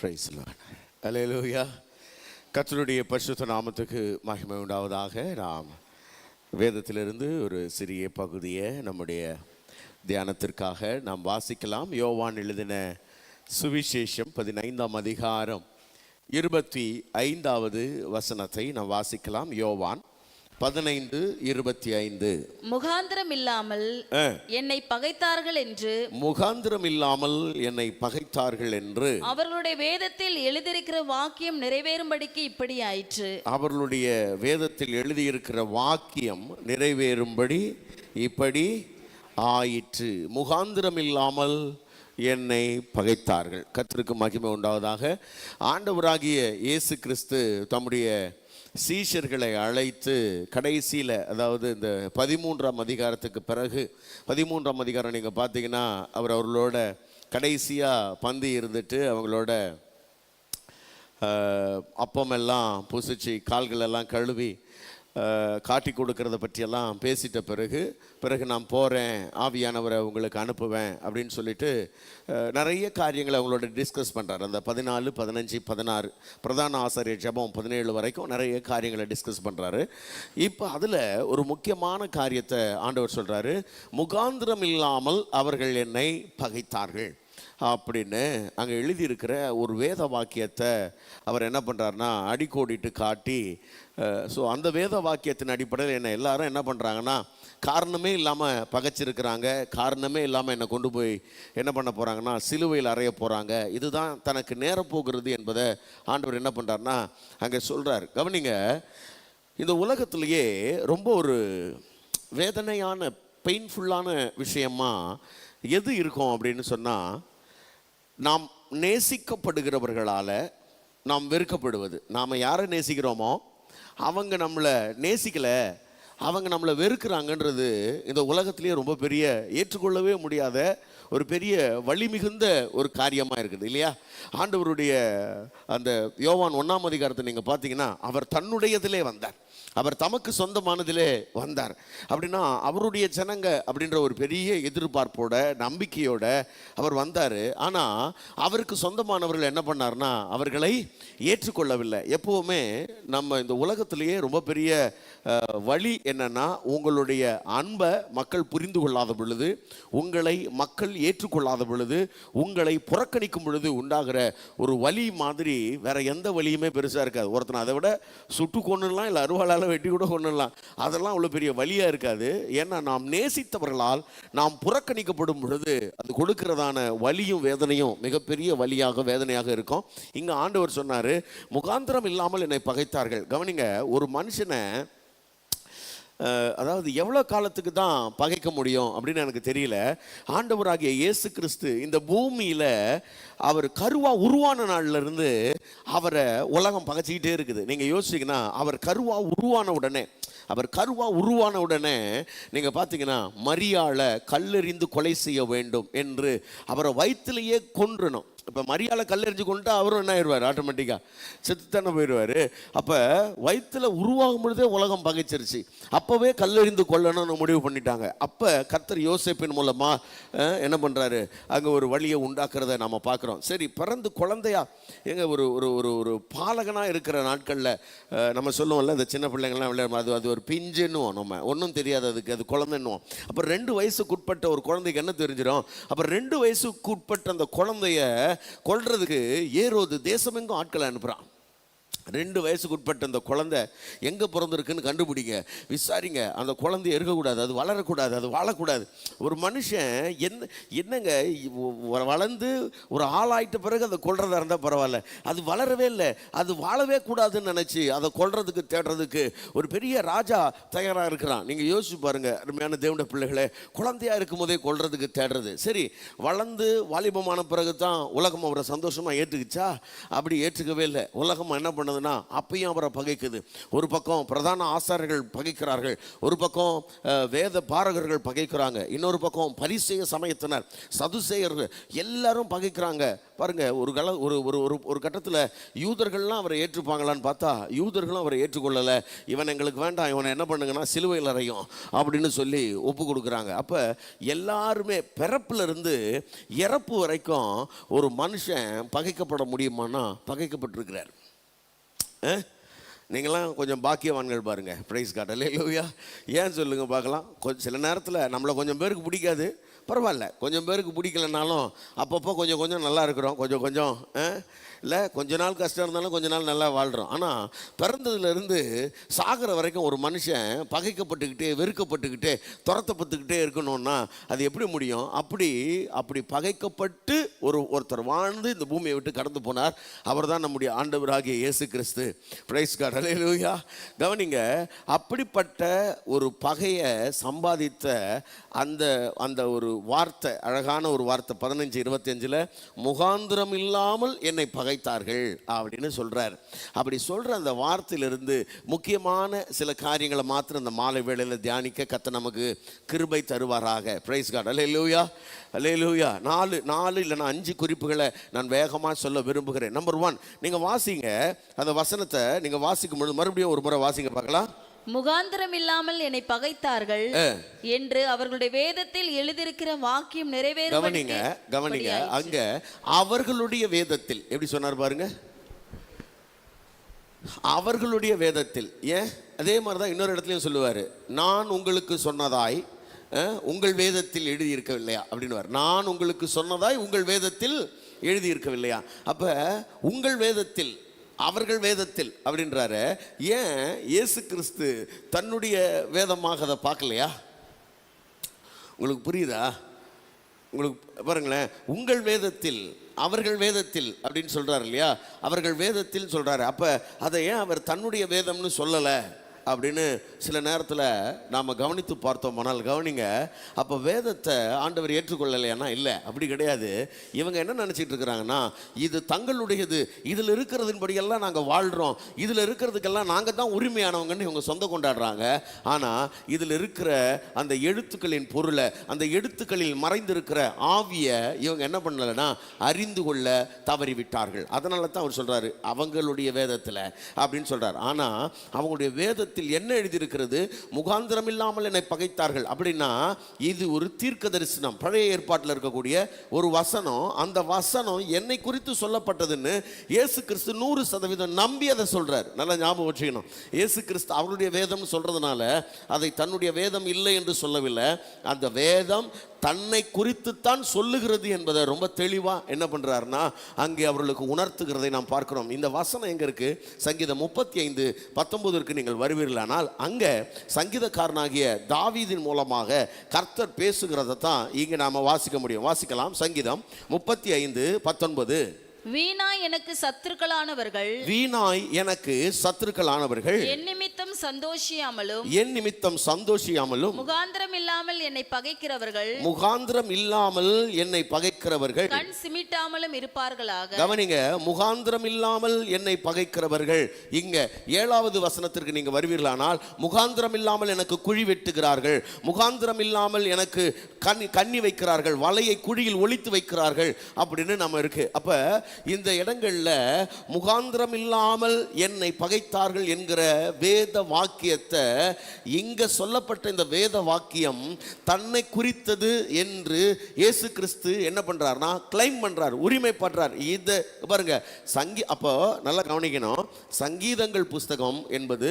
Price Lord. அல்லேலூயா. கர்த்தருடைய பரிசுத்த நாமத்துக்கு மகிமை உண்டாவதாக. நாம் வேதத்திலிருந்து ஒரு சிறிய பகுதியை நம்முடைய தியானத்திற்காக நாம் வாசிக்கலாம். யோவான் எழுதின சுவிசேஷம் 15ஆம் அதிகாரம் 25வது வசனத்தை நாம் வாசிக்கலாம். யோவான் 15:25. முகாந்திரம் இல்லாமல் என்னை பகைத்தார்கள் என்று அவர்களுடைய வேதத்தில் எழுதியிருக்கிற வாக்கியம் நிறைவேறும்படிக்கு இப்படி ஆயிற்று. அவர்களுடைய வேதத்தில் எழுதியிருக்கிற வாக்கியம் நிறைவேறும்படி இப்படி ஆயிற்று. முகாந்திரம் இல்லாமல் என்னை பகைத்தார்கள். கர்த்தருக்கு மகிமை உண்டாவதாக. ஆண்டவராகிய இயேசு கிறிஸ்து தம்முடைய சீஷர்களை அழைத்து கடைசியில், அதாவது இந்த 13ஆம் அதிகாரத்துக்கு பிறகு, 13ஆம் அதிகாரம் நீங்கள் பார்த்தீங்கன்னா அவர்களோட கடைசியாக பந்தி இருந்துட்டு அவங்களோட அப்பமெல்லாம் புசிச்சு கால்களெல்லாம் கழுவி காட்டி கொடுக்கறத பற்றியெல்லாம் பேசிட்ட பிறகு நான் போகிறேன், ஆவியானவரை உங்களுக்கு அனுப்புவேன் அப்படின்னு சொல்லிட்டு நிறைய காரியங்களை அவங்களோட டிஸ்கஸ் பண்ணுறாரு. அந்த 14, 15, 16 பிரதான ஆசிரியர் ஜெபம் 17 வரைக்கும் நிறைய காரியங்களை டிஸ்கஸ் பண்ணுறாரு. இப்போ அதில் ஒரு முக்கியமான காரியத்தை ஆண்டவர் சொல்கிறாரு. முகாந்திரம் இல்லாமல் அவர்கள் என்னை பகைத்தார்கள் அப்படின்னு அங்கே எழுதியிருக்கிற ஒரு வேத வாக்கியத்தை அவர் என்ன பண்ணுறாருனா அடிக்கோடிட்டு காட்டி, ஸோ அந்த வேத வாக்கியத்தின் அடிப்படையில் என்ன எல்லாரும் என்ன பண்ணுறாங்கன்னா காரணமே இல்லாமல் பகைச்சிருக்கிறாங்க, காரணமே இல்லாமல் என்னை கொண்டு போய் என்ன பண்ண போகிறாங்கன்னா சிலுவையில் அறைய போகிறாங்க. இதுதான் தனக்கு நேரப்போகிறது என்பதை ஆண்டவர் என்ன பண்ணுறாருனா அங்கே சொல்கிறார். கவனிங்க, இந்த உலகத்திலேயே ரொம்ப ஒரு வேதனையான பெயின்ஃபுல்லான விஷயமா எது இருக்கும் அப்படின்னு சொன்னால், நாம் நேசிக்கப்படுகிறவர்களால் நாம் வெறுக்கப்படுவது. நாம் யாரை நேசிக்கிறோமோ அவங்க நம்மளை நேசிக்கலை, அவங்க நம்மளை வெறுக்கிறாங்கன்றது இந்த உலகத்திலேயே ரொம்ப பெரிய ஏற்றுக்கொள்ளவே முடியாத ஒரு பெரிய வலி மிகுந்த ஒரு காரியமாக இருக்குது இல்லையா? ஆண்டவருடைய அந்த யோவான் 1ஆம் அதிகாரத்தை நீங்கள் பார்த்தீங்கன்னா, அவர் தன்னுடையதிலே வந்தார், அவர் தமக்கு சொந்தமானதிலே வந்தார். அப்படின்னா அவருடைய ஜனங்க அப்படின்ற ஒரு பெரிய எதிர்பார்ப்போட நம்பிக்கையோட அவர் வந்தார். ஆனால் அவருக்கு சொந்தமானவர்கள் என்ன பண்ணார்னா அவர்களை ஏற்றுக்கொள்ளவில்லை. எப்போவுமே நம்ம இந்த உலகத்திலேயே ரொம்ப பெரிய வழி என்னன்னா, உங்களுடைய அன்பை மக்கள் புரிந்து கொள்ளாத பொழுது, உங்களை மக்கள் ஏற்றுக்கொள்ளாத பொழுது, உங்களை புறக்கணிக்கும் பொழுது உண்டாகிற ஒரு வலி மாதிரி வேற எந்த வலியுமே பெருசாக இருக்காது. ஒருத்தனை அதை விட சுட்டு கொண்டுலாம் இல்லை அருவாளால் வெட்டி கூட கொண்டுடலாம், அதெல்லாம் அவ்வளோ பெரிய வலியாக இருக்காது. ஏன்னா நாம் நேசித்தவர்களால் நாம் புறக்கணிக்கப்படும் பொழுது அது கொடுக்கிறதான வலியும் வேதனையும் மிகப்பெரிய வலியாக வேதனையாக இருக்கும். இங்கே ஆண்டவர் சொன்னார், முகாந்திரம் இல்லாமல் என்னை பகைத்தார்கள். கவனிங்க, ஒரு மனுஷனை அதாவது எவ்வளோ காலத்துக்கு தான் பகைக்க முடியும் அப்படின்னு எனக்கு தெரியல. ஆண்டவராகிய இயேசு கிறிஸ்து இந்த பூமியில் அவர் கருவா உருவான நாள்லேருந்து அவரை உலகம் பகைச்சிக்கிட்டே இருக்குது. நீங்கள் யோசிச்சிங்கன்னா அவர் கருவா உருவான உடனே நீங்கள் பார்த்தீங்கன்னா மரியாளை கல்லெறிந்து கொலை செய்ய வேண்டும் என்று அவரை வயிற்றிலேயே கொன்றணும். இப்போ மரியாதை கல்லெறிஞ்சு கொண்டுட்டா அவரும் என்ன ஆயிடுவார், ஆட்டோமேட்டிக்காக செத்துத்தானே போயிடுவார். அப்போ வயிற்றில் உருவாகும் பொழுதே உலகம் பகைச்சிருச்சு, அப்போவே கல்லெறிந்து கொல்லணும்னு முடிவு பண்ணிட்டாங்க. அப்போ கர்த்தர் யோசேப்பின் மூலமாக என்ன பண்ணுறாரு, அங்கே ஒரு வழியை உண்டாக்குறத நம்ம பார்க்குறோம். சரி, பிறந்து குழந்தையா எங்கள் ஒரு ஒரு ஒரு ஒரு பாலகனாக இருக்கிற நாட்களில் நம்ம சொல்லுவோம்ல, இந்த சின்ன பிள்ளைங்கள்லாம் விளையாடும், அது ஒரு பிஞ்சுன்னுவோம், நம்ம ஒன்றும் தெரியாது அதுக்கு, அது குழந்தைன்னுவோம். அப்போ 2 வயசுக்குட்பட்ட ஒரு குழந்தைக்கு என்ன தெரிஞ்சிடும், அப்போ 2 வயசுக்குட்பட்ட அந்த குழந்தைய கொல்றதுக்கு ஏரோது தேசமெங்கும் ஆட்களை அனுப்புறான். 2 வயசுக்கு உட்பட்ட அந்த குழந்தை எங்கே பிறந்திருக்குன்னு கண்டுபிடிங்க, விசாரிங்க. அந்த குழந்தைய இருக்கக்கூடாது, அது வளரக்கூடாது, அது வாழக்கூடாது. ஒரு மனுஷன் என்னங்க வளர்ந்து ஒரு ஆளாயிட்ட பிறகு அதை கொல்றதா இருந்தால் பரவாயில்ல, அது வளரவே இல்லை, அது வாழவே கூடாதுன்னு நினச்சி அதை கொல்றதுக்கு தேடுறதுக்கு ஒரு பெரிய ராஜா தயாராக இருக்கிறான். நீங்கள் யோசிச்சு பாருங்க அருமையான தேவனுடைய பிள்ளைகளை, குழந்தையாக இருக்கும் போதே கொல்றதுக்கு தேடுறது. சரி, வளர்ந்து வாலிபமான பிறகு தான் உலகம் அவரை சந்தோஷமாக ஏற்றுக்குச்சா? அப்படி ஏற்றுக்கவே இல்லை. உலகம் என்ன பண்ண பண்ணுதுன்னா அப்பயும் அவரை பகைக்குது. ஒரு பக்கம் பிரதான ஆசாரியர்கள் பகைக்கிறார்கள், ஒரு பக்கம் வேத பாரகர்கள் பகைக்கிறாங்க, இன்னொரு பக்கம் பரிசேய சமயத்தினர் சதுசேயர்கள் எல்லாரும் பகைக்கிறாங்க. பாருங்க, ஒரு கட்டத்தில் யூதர்கள்லாம் அவரை ஏற்றுப்பாங்களான்னு பார்த்தா யூதர்களும் அவரை ஏற்றுக்கொள்ளலை. இவன் எங்களுக்கு வேண்டாம், இவனை என்ன பண்ணுங்கன்னா சிலுவையில் அறையும் அப்படின்னு சொல்லி ஒப்பு கொடுக்குறாங்க. அப்போ எல்லாருமே பிறப்புல இருந்து இறப்பு வரைக்கும் ஒரு மனுஷன் பகைக்கப்பட முடியுமானா பகைக்கப்பட்டிருக்கிறார். நீங்களாம் கொஞ்சம் பாக்கியவான்கள் பாருங்க. பிரைஸ் காட், அல்லேலூயா. ஏன் சொல்லுங்க பார்க்கலாம். சில நேரத்தில் நம்மளை கொஞ்சம் பேருக்கு பிடிக்காது, பரவாயில்ல. கொஞ்சம் பேருக்கு பிடிக்கலனாலும் அப்பப்போ கொஞ்சம் கொஞ்சம் நல்லா இருக்கிறோம், கொஞ்சம் கொஞ்சம் இல்லை, கொஞ்ச நாள் கஷ்டம் இருந்தாலும் கொஞ்ச நாள் நல்லா வாழ்கிறோம். ஆனால் பிறந்ததுலேருந்து சாகிற வரைக்கும் ஒரு மனுஷன் பகைக்கப்பட்டுக்கிட்டே வெறுக்கப்பட்டுக்கிட்டே துரத்தப்பட்டுக்கிட்டே இருக்கணும்னா அது எப்படி முடியும்? அப்படி பகைக்கப்பட்டு ஒருத்தர் வாழ்ந்து இந்த பூமியை விட்டு கடந்து போனார். அவர் தான் நம்முடைய ஆண்டவராகிய இயேசு கிறிஸ்து. பிரைஸ் காட், அல்லேலூயா. கவனிங்க, அப்படிப்பட்ட ஒரு பகையை சம்பாதித்த அந்த ஒரு வார்த்தை, அழகான ஒரு வார்த்தை 15:25 முகாந்திரம் இல்லாமல் என்னை பகைத்தார்கள் அப்படின்னு சொல்றார். அப்படி சொல்ற அந்த வார்த்தையிலிருந்து முக்கியமான சில காரியங்களை மாத்திரம் இந்த மாலை வேளையில் தியானிக்க கர்த்தர் நமக்கு கிருபை தருவாராக. பிரைஸ் காட், அல்லேலூயா, அல்லேலூயா. 4 இல்லைன்னா 5 குறிப்புகளை நான் வேகமாக சொல்ல விரும்புகிறேன். நம்பர் 1, நீங்க வாசிங்க அந்த வசனத்தை. நீங்க வாசிக்கும் பொழுது மறுபடியும் ஒரு முறை வாசிங்க பார்க்கலாம். முகாந்திரம் இல்லாமல் என்னை பகைத்தார்கள் என்று அவர்களுடைய வேதத்தில் எழுதியிருக்கிற வாக்கியம் நிறைவேறும். கவனிங்க, அங்க அவர்களுடைய வேதத்தில் எப்படி சொன்னார் பாருங்க, அவர்களுடைய வேதத்தில். ஏன் அதே மாதிரிதான் இன்னொரு இடத்துலயும் சொல்லுவாரு, நான் உங்களுக்கு சொன்னதாய் உங்கள் வேதத்தில் எழுதியிருக்கவில்லையா அப்படின்னு. நான் உங்களுக்கு சொன்னதாய் உங்கள் வேதத்தில் எழுதியிருக்கவில்லையா? அப்ப உங்கள் வேதத்தில், அவர்கள் வேதத்தில் அப்படின்றாரு. ஏன் இயேசு கிறிஸ்து தன்னுடைய வேதமாக அதை பார்க்கலையா? உங்களுக்கு புரியுதா? உங்களுக்கு பாருங்களேன், உங்கள் வேதத்தில் அவர்கள் வேதத்தில் அப்படின்னு சொல்றாரு இல்லையா? அவர்கள் வேதத்தில் சொல்றாரு. அப்ப அதை ஏன் அவர் தன்னுடைய வேதம்னு சொல்லலை அப்படின்னு சில நேரத்தில் நாம் கவனித்து பார்த்தோம். ஆனால் கவனிங்க, அப்போ வேதத்தை ஆண்டவர் ஏற்றுக்கொள்ளலையானா? இல்லை, அப்படி கிடையாது. இவங்க என்ன நினச்சிட்டு இருக்கிறாங்கன்னா, இது தங்களுடையது, இதில் இருக்கிறதுன்படியெல்லாம் நாங்கள் வாழ்கிறோம், இதில் இருக்கிறதுக்கெல்லாம் நாங்கள் தான் உரிமையானவங்கன்னு இவங்க சொந்த கொண்டாடுறாங்க. ஆனால் இதில் இருக்கிற அந்த எழுத்துக்களின் பொருளை, அந்த எழுத்துக்களில் மறைந்திருக்கிற ஆவியை இவங்க என்ன பண்ணலைன்னா அறிந்து கொள்ள தவறிவிட்டார்கள். அதனால தான் அவர் சொல்கிறாரு அவங்களுடைய வேதத்தில் அப்படின்னு சொல்கிறார். ஆனால் அவங்களுடைய வேதத்தில் என்ன எழுதியிருக்கிறது? முகாந்திரம் இல்லாமல் என்னை பகைத்தார்கள் அப்படின்னா இது ஒரு தீர்க்க தரிசனம், பழைய ஏற்பாட்டில் இருக்கக்கூடிய ஒரு வசனம். அந்த வசனம் என்னை குறித்து சொல்லப்பட்டதுன்னு இயேசு கிறிஸ்து 100% நம்பி அதை சொல்றார். நல்லா ஞாபகம் வச்சுக்கணும். இயேசு கிறிஸ்து அவருடைய வேதம் சொல்றதுனால அதை தன்னுடைய வேதம் இல்லை என்று சொல்லவில்லை. அந்த வேதம் தன்னை குறித்துத்தான் சொல்லுகிறது என்பதை ரொம்ப தெளிவா என்ன பண்றாருன்னா அங்கே அவர்களுக்கு உணர்த்துகிறதை நாம் பார்க்கிறோம். இந்த வசனம் எங்க இருக்கு? சங்கீதம் 35:19 நீங்கள் வருவீர்களானால் அங்க சங்கீதக்காரனாகிய தாவீதின் மூலமாக கர்த்தர் பேசுகிறதை தான் இங்க நாம வாசிக்க முடியும். வாசிக்கலாம். சங்கீதம் 35:19. வீணாய் எனக்கு சத்துருக்களானவர்கள், வீணாய் எனக்கு சத்துருக்களானவர்கள் என் நிமித்தம் சந்தோஷியாமலும், என் நிமித்தம் சந்தோஷியாமலும், முகாந்திரம் இல்லாமல் என்னை பகைக்கிறவர்கள், முகாந்திரம் இல்லாமல் என்னை பகைக்கிறவர்கள் கண் சிமிட்டாமலும் இருப்பார்களாக. கவனிங்க, முகாந்திரம் இல்லாமல் என்னை பகைக்கிறவர்கள். இங்க 7வது வசனத்திற்கு நீங்க வருவீர்களானால் முகாந்திரம் இல்லாமல் எனக்கு குழி வெட்டுகிறார்கள், முகாந்திரம் இல்லாமல் எனக்கு கண்ணி வைக்கிறார்கள், வலையை குழியில் ஒளித்து வைக்கிறார்கள் அப்படின்னு நம்ம இருக்கு. அப்ப இந்த இடங்கள்ல முகாந்திரம் இல்லாமல் என்னை பகைத்தார்கள் என்கிற வேத வாக்கியத்தை இங்க சொல்லப்பட்ட இந்த வேத வாக்கியம் தன்னை குறித்தது என்று இயேசு கிறிஸ்து என்ன பண்றார்னா கிளைம் பண்றார், உரிமை பண்றார். இதை பாருங்க. அப்போ நல்லா கவனிக்கணும். சங்கீதங்கள் புஸ்தகம் என்பது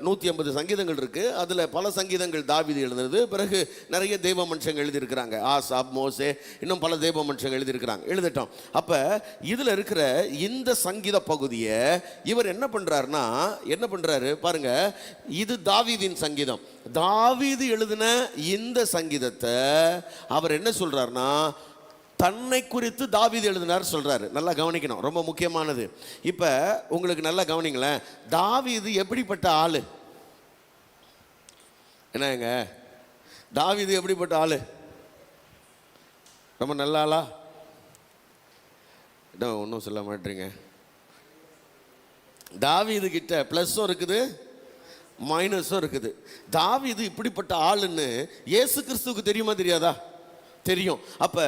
150 சங்கீதங்கள் இருக்கு. அதுல பல சங்கீதங்கள் தாவீது எழுதுனது, பிறகு நிறைய தெய்வ மனுஷங்க எழுதியிருக்கிறாங்க, ஆசாப், மோசே, இன்னும் பல தெய்வ மனுஷங்க எழுதியிருக்கிறாங்க, எழுதட்டும். அப்ப இதுல இருக்கிற இந்த சங்கீத பகுதியை இவர் என்ன பண்றாரு பாருங்க. இது தாவீதின் சங்கீதம். தாவீது எழுதின இந்த சங்கீதத்தை அவர் என்ன சொல்றாருன்னா தன்னை குறித்து தாவீது எழுதினார் சொல்றாரு. நல்லா கவனிக்கணும், ரொம்ப முக்கியமானது. இப்ப உங்களுக்கு நல்லா கவனிங்களேன். தாவீது எப்படிப்பட்ட ஆளு? என்னங்க, தாவீது எப்படிப்பட்ட ஆளு? ரொம்ப நல்ல ஆளா? ஒன்றும் சொல்ல மாட்டீங்க. தாவீது கிட்ட ப்ளஸ்ஸும் இருக்குது மைனஸும் இருக்குது. தாவீது இப்படிப்பட்ட ஆளுன்னு இயேசு கிறிஸ்துவுக்கு தெரியுமா தெரியாதா? தெரியும். அப்ப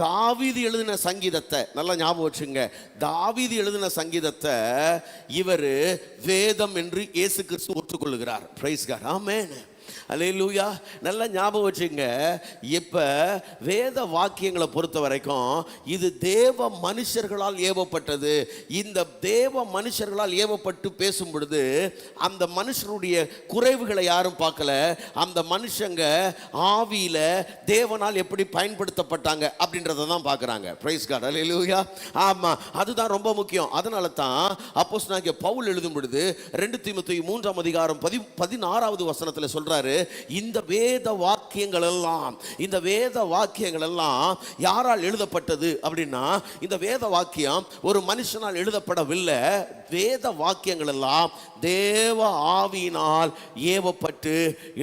தாவீது எழுதின சங்கீதத்தை நல்லா ஞாபகம் வச்சுங்க. தாவீது எழுதின சங்கீதத்தை இவர் வேதம் என்று இயேசு கிறிஸ்து ஒத்துக்கொள்ளுகிறார். பிரைஸ் காட், ஆமென், அல்லேலூயா. நல்லா ஞாபகம் வச்சுங்க. இப்ப வேத வாக்கியங்களை பொறுத்த வரைக்கும் இது தேவ மனுஷர்களால் ஏவப்பட்டது. இந்த தேவ மனுஷர்களால் ஏவப்பட்டு பேசும் பொழுது அந்த மனுஷருடைய குறைவுகளை யாரும் பார்க்கல. அந்த மனுஷங்க ஆவியில தேவனால் எப்படி பயன்படுத்தப்பட்டாங்க அப்படின்றத தான் பார்க்குறாங்க. பிரைஸ் காட், அல்லேலூயா. ஆமா, அதுதான் ரொம்ப முக்கியம். அதனால தான் அப்போஸ்தலனாகிய பவுல் எழுதும் பொழுது 2 தீமோத்தேயு 3ஆம் அதிகாரம் 16வது வசனத்தில் சொல்றாரு, இந்த வேத வாக்கியங்கள் எல்லாம் யாரால் எழுதப்பட்டது அப்படின்னா, இந்த வேத வாக்கியம் ஒரு மனுஷனால் எழுதப்படவில்லை. வேத வாக்கியங்கள் எல்லாம் தேவ ஆவியினால் ஏவப்பட்டு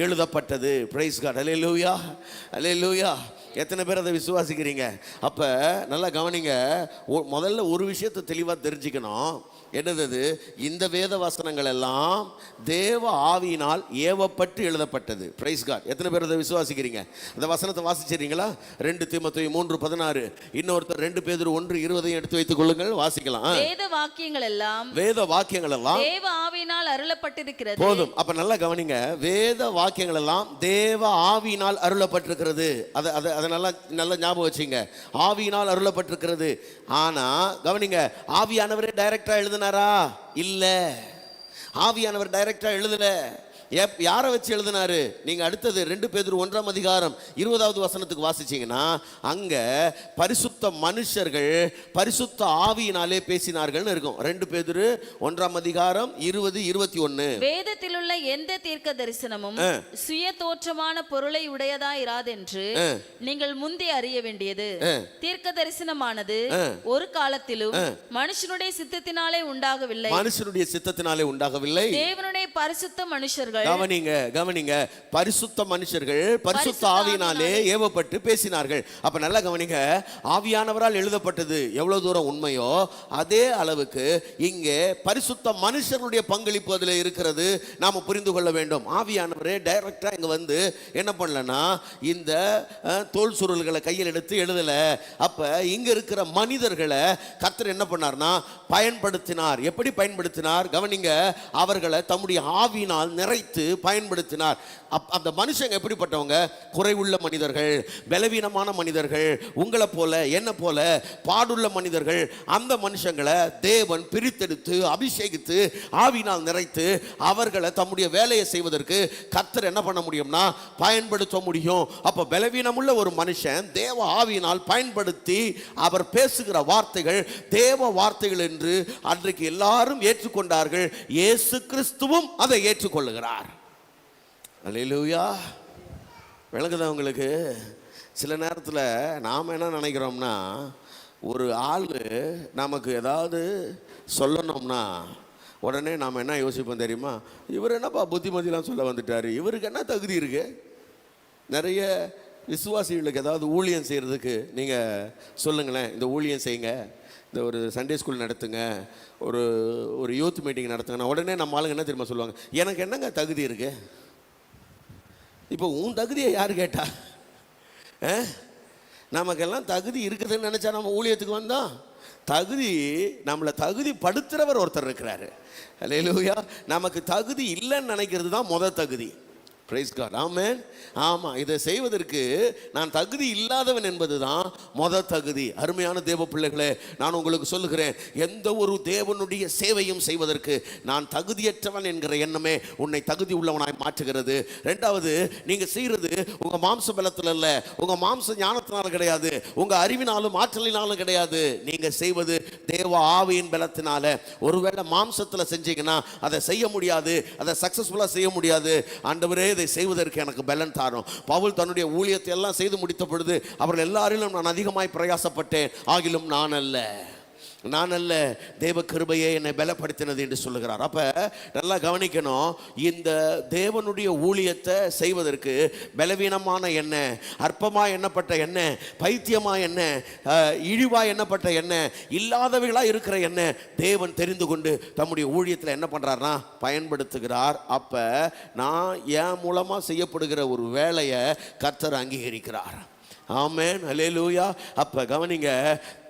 எழுதப்பட்டது. பிரைஸ் காட், அல்லேலூயா, அல்லேலூயா. எத்தனை பேர் அதை விசுவாசிக்கிறீங்க? அப்ப நல்லா கவனிங்க. முதல்ல ஒரு விஷயத்தை தெளிவாக தெரிஞ்சுக்கணும். என்னது? இந்த வேத வசனங்கள் எல்லாம் தேவ ஆவியினால் ஏவப்பட்டு எழுதப்பட்டது. Praise God. எத்தனை பேர் அதை விசுவாசிக்கிறீங்க? அந்த வசனத்தை வாசிச்சிருக்கீங்களா? 2 தீமோத்தேயு 3:16. இன்னொருத்தர் 2 பேதுரு 1:20 எடுத்து வைத்துக் கொள்ளுங்கள், வாசிக்கலாம். வேத வாக்கியங்கள் எல்லாம் தேவ ஆவியினால் அருளப்பட்டிருக்கிறது. போதும். அப்ப நல்லா கவனிங்க. வேத வாக்கியங்கள் எல்லாம் தேவ ஆவியினால் அருளப்பட்டிருக்கிறது. அதை நல்லா ஞாபகம் வச்சுங்க. ஆவியினால் அருளப்பட்டிருக்கிறது. ஆனா கவனிங்க, ஆவியானவரே டைரக்டா எழுதினாரா? இல்ல, ஆவியானவர் டைரக்டா எழுதல. யாரை வச்சு எழுதினாரு? நீங்க அடுத்தது 2 பேதுரு 1ஆம் அதிகாரம் 20வது வசனத்துக்கு வாசிச்சீங்கன்னா, அங்க பரிசுத்த மனுஷர்கள் பரிசுத்த ஆவியினாலே பேசினார்கள் இருக்கும். 2 பேதுரு 1ஆம் அதிகாரம் 20-21. வேதத்தில் உள்ள எந்த தீர்க்க தரிசனமும் சுய தோற்றமான பொருளை உடையதா இராதென்று நீங்கள் முந்தி அறிய வேண்டியது. தீர்க்க தரிசனமானது ஒரு காலத்திலும் மனுஷனுடைய சித்தத்தினாலே உண்டாகவில்லை. தேவனுடைய பரிசுத்த மனுஷர்கள், கவனிங்க, பரிசுத்த மனுஷர்கள் பரிசுத்த ஆவியினாலே ஏவப்பட்டு பேசினார்கள். அப்ப நல்லா கவனிங்க. ஆவியானவரால் எழுதப்பட்டது எவ்வளவு தூரம் உண்மையோ அதே அளவுக்கு இங்கே பரிசுத்த மனுஷர்களுடைய பங்களிப்பு அதில் இருக்கிறது. நாம புரிந்து கொள்ள வேண்டும். ஆவியானவரே டைரக்டா இங்க வந்து என்ன பண்ணலன்னா, இந்த தோல் சுருள்களை கையில் எடுத்து எழுதல. அப்ப இங்க இருக்கிற மனிதர்களை கர்த்தர் என்ன பண்ணார்னா பயன்படுத்தினார். எப்படி பயன்படுத்தினார்? கவனிங்க. அவர்களை தம்முடைய ஆவியினால் நிறைத்து பயன்படுத்தினார். அந்த மனுஷங்க எப்படிப்பட்டவங்க? குறைவுள்ள மனிதர்கள், பலவீனமான மனிதர்கள், உங்களை போல என்ன போல பாடுள்ள மனிதர்கள். அந்த மனுஷங்களை தேவன் பிரித்தெடுத்து அபிஷேகித்து ஆவியினால் நிறைத்து அவர்களை தம்முடைய வேலையை செய்வதற்கு கர்த்தர் என்ன பண்ண முடியும்னா பயன்படுத்த முடியும். அப்ப பலவீனமுள்ள ஒரு மனுஷன் தேவ ஆவியினால் பயன்படுத்தி அவர் பேசுகிற வார்த்தைகள் தேவ வார்த்தைகள் என்று அன்றைக்கு எல்லாரும் ஏற்றுக்கொண்டார்கள். இயேசு கிறிஸ்துவும் அதை ஏற்றுக்கொள்ளுகிறார். அல்லேலூயா. விளங்குதா உங்களுக்கு? சில நேரத்தில் நாம் என்ன நினைக்கிறோம்னா, ஒரு ஆள் நமக்கு ஏதாவது சொல்லணும்னா உடனே நாம் என்ன யோசிப்போம் தெரியுமா? இவர் என்னப்பா புத்திமதிலாம் சொல்ல வந்துட்டார், இவருக்கு என்ன தகுதி இருக்கு? நிறைய விசுவாசிகளுக்கு ஏதாவது ஊழியம் செய்கிறதுக்கு நீங்கள் சொல்லுங்களேன், இந்த ஊழியம் செய்யுங்க, இந்த ஒரு சண்டே ஸ்கூல் நடத்துங்க, ஒரு யூத் மீட்டிங் நடத்துங்கன்னா உடனே நம்ம ஆளுங்க என்ன தெரியுமா சொல்லுவாங்க? எனக்கு என்னங்க தகுதி இருக்கு? இப்போ உன் தகுதியை யார் கேட்டா? நமக்கெல்லாம் தகுதி இருக்குதுன்னு நினச்சா நம்ம ஊழியத்துக்கு வந்தோம்? நம்மளை தகுதி படுத்துறவர் ஒருத்தர் இருக்கிறாரு. அல்லேலூயா. நமக்கு தகுதி இல்லைன்னு நினைக்கிறது தான் முதல் தகுதி. பிரைஸ் காட், ஆமென். ஆமாம், இதை செய்வதற்கு நான் தகுதி இல்லாதவன் என்பது தான் முதல் தகுதி. அருமையான தேவ பிள்ளைகளே, நான் உங்களுக்கு சொல்லுகிறேன், எந்த ஒரு தேவனுடைய சேவையும் செய்வதற்கு நான் தகுதியற்றவன் என்கிற எண்ணமே உன்னை தகுதி உள்ளவனாய் மாற்றுகிறது. ரெண்டாவது, நீங்கள் செய்கிறது உங்கள் மாம்ச பலத்தில் இல்லை, உங்கள் மாம்ச ஞானத்தினாலும் கிடையாது, உங்கள் அறிவினாலும் ஆற்றலினாலும் கிடையாது. நீங்கள் செய்வது தேவ ஆவியின் பலத்தினால. ஒருவேளை மாம்சத்தில் செஞ்சீங்கன்னா அதை செய்ய முடியாது, அதை சக்சஸ்ஃபுல்லாக செய்ய முடியாது. ஆண்டவரே, இதை செய்வதற்கு எனக்கு பலன் தாரும். பவுல் தன்னுடைய ஊழியத்தை எல்லாம் செய்து முடித்த பொழுது அவர்கள் எல்லாரிலும் நான் அதிகமாய் பிரயாசப்பட்டேன், ஆகிலும் நான் அல்ல. நான் அல்ல, தேவ கிருபையே என்னை பலப்படுத்தினது என்று சொல்லுகிறார். அப்ப நல்லா கவனிக்கணும், இந்த தேவனுடைய ஊழியத்தை செய்வதற்கு பலவீனமான என்ன, அற்பமா எண்ணப்பட்ட என்ன, பைத்தியமா என்ன, இழிவா எண்ணப்பட்ட என்ன, இல்லாதவைகளா இருக்கிற என்ன தேவன் தெரிந்து கொண்டு தம்முடைய ஊழியத்தில் என்ன பண்றார்னா பயன்படுத்துகிறார். அப்ப நான் என் மூலமா செய்யப்படுகிற ஒரு வேலையை கர்த்தர் அங்கீகரிக்கிறார். ஆமென், அல்லேலூயா. அப்ப கவனிங்க,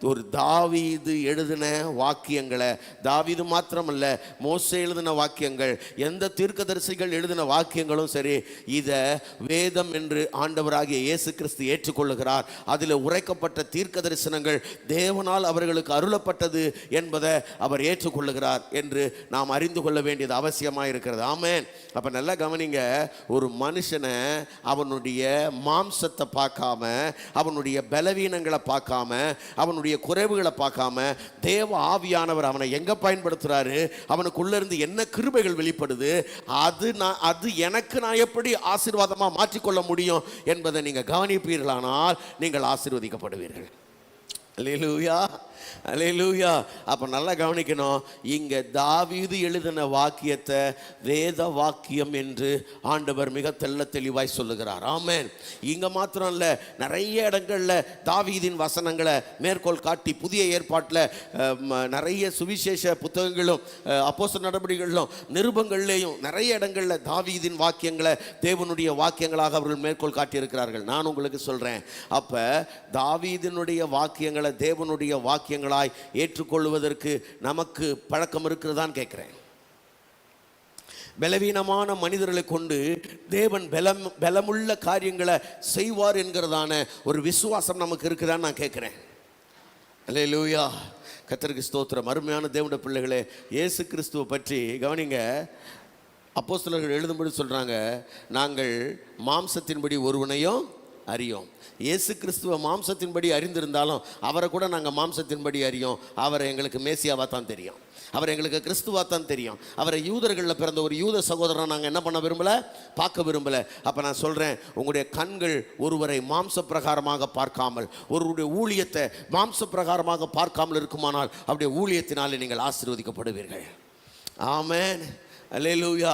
ஒரு தாவீது எழுதின வாக்கியங்களை, தாவீது மாத்திரமல்ல, மோசே எழுதின வாக்கியங்கள், எந்த தீர்க்கதரிசிகள் எழுதின வாக்கியங்களும் சரி, இதை வேதம் என்று ஆண்டவராகிய இயேசு கிறிஸ்து ஏற்றுக்கொள்ளுகிறார். அதில் உரைக்கப்பட்ட தீர்க்க தரிசனங்கள் தேவனால் அவர்களுக்கு அருளப்பட்டது என்பதை அவர் ஏற்றுக்கொள்ளுகிறார் என்று நாம் அறிந்து கொள்ள வேண்டியது அவசியமாக இருக்கிறது. ஆமென். அப்போ நல்லா கவனிங்க, ஒரு மனுஷனை அவனுடைய மாம்சத்தை பார்க்காம, அவனுடைய பலவீனங்களை பார்க்காம, அவனுடைய குறைவுகளை பார்க்காம, தேவ ஆவியானவர் அவனை எங்க பயன்படுத்துறாரு, அவனுக்குள்ள இருந்து என்ன கிருபைகள் வெளிப்படுது, அது எனக்கு நான் எப்படி ஆசீர்வாதமா மாற்றிக்கொள்ள முடியும் என்பதை நீங்க கவனிப்பீர்களானால் நீங்கள் ஆசீர்வதிக்கப்படுவீர்கள். அல்லேலூயா, அல்லேலூயா. அப்போ நல்லா கவனிக்கணும், இங்கே தாவீது எழுதின வாக்கியத்தை வேத வாக்கியம் என்று ஆண்டவர் மிக தெளிவாய் சொல்லுகிறார். ஆமென். இங்கே மாத்திரம் இல்லை, நிறைய இடங்களில் தாவீதின் வசனங்களை மேற்கோள் காட்டி புதிய ஏற்பாட்டில் நிறைய சுவிசேஷ புத்தகங்களும் அப்போஸ்தலர் நடபடிகளிலும் நிருபங்கள்லேயும் நிறைய இடங்களில் தாவீதின் வாக்கியங்களை தேவனுடைய வாக்கியங்களாக அவர்கள் மேற்கோள் காட்டியிருக்கிறார்கள். நான் உங்களுக்கு சொல்கிறேன், அப்போ தாவீதினுடைய வாக்கியங்களை தேவனுடைய வாக்கியங்களாய் ஏற்றுக்கொள்வதற்கு நமக்கு பழக்கம் இருக்கிறதான்னு கேட்கிறேன். பலவீனமான மனிதர்களை கொண்டு தேவன் பலமுள்ள காரியங்களை செய்வார் என்கிறதான ஒரு விசுவாசம் நமக்கு இருக்குதான்னு நான் கேட்கிறேன். அல்லேலூயா, கர்த்தருக்கு ஸ்தோத்திரம். அருமையான தேவனுடைய பிள்ளைகளே, இயேசு கிறிஸ்துவை பற்றி கவனிங்க. அப்போஸ்தலர்கள் எழுதும்படி சொல்றாங்க, நாங்கள் மாம்சத்தின்படி ஒருவனையும் அறியோம். இயேசு கிறிஸ்துவ மாம்சத்தின்படி அறிந்திருந்தாலும் அவரை கூட நாங்கள் மாம்சத்தின்படி அறியோம். அவரை எங்களுக்கு மேசியாவாக தான் தெரியும், அவர் எங்களுக்கு கிறிஸ்துவாக தான் தெரியும். அவரை யூதர்களில் பிறந்த ஒரு யூத சகோதரனை நாங்கள் என்ன பண்ண விரும்பலை, பார்க்க விரும்பலை. அப்போ நான் சொல்கிறேன், உங்களுடைய கண்கள் ஒருவரை மாம்ச பிரகாரமாக பார்க்காமல், ஒருவருடைய ஊழியத்தை மாம்ச பிரகாரமாக பார்க்காமல் இருக்குமானால் அவருடைய ஊழியத்தினாலே நீங்கள் ஆசீர்வதிக்கப்படுவீர்கள். ஆமென், அல்லேலூயா.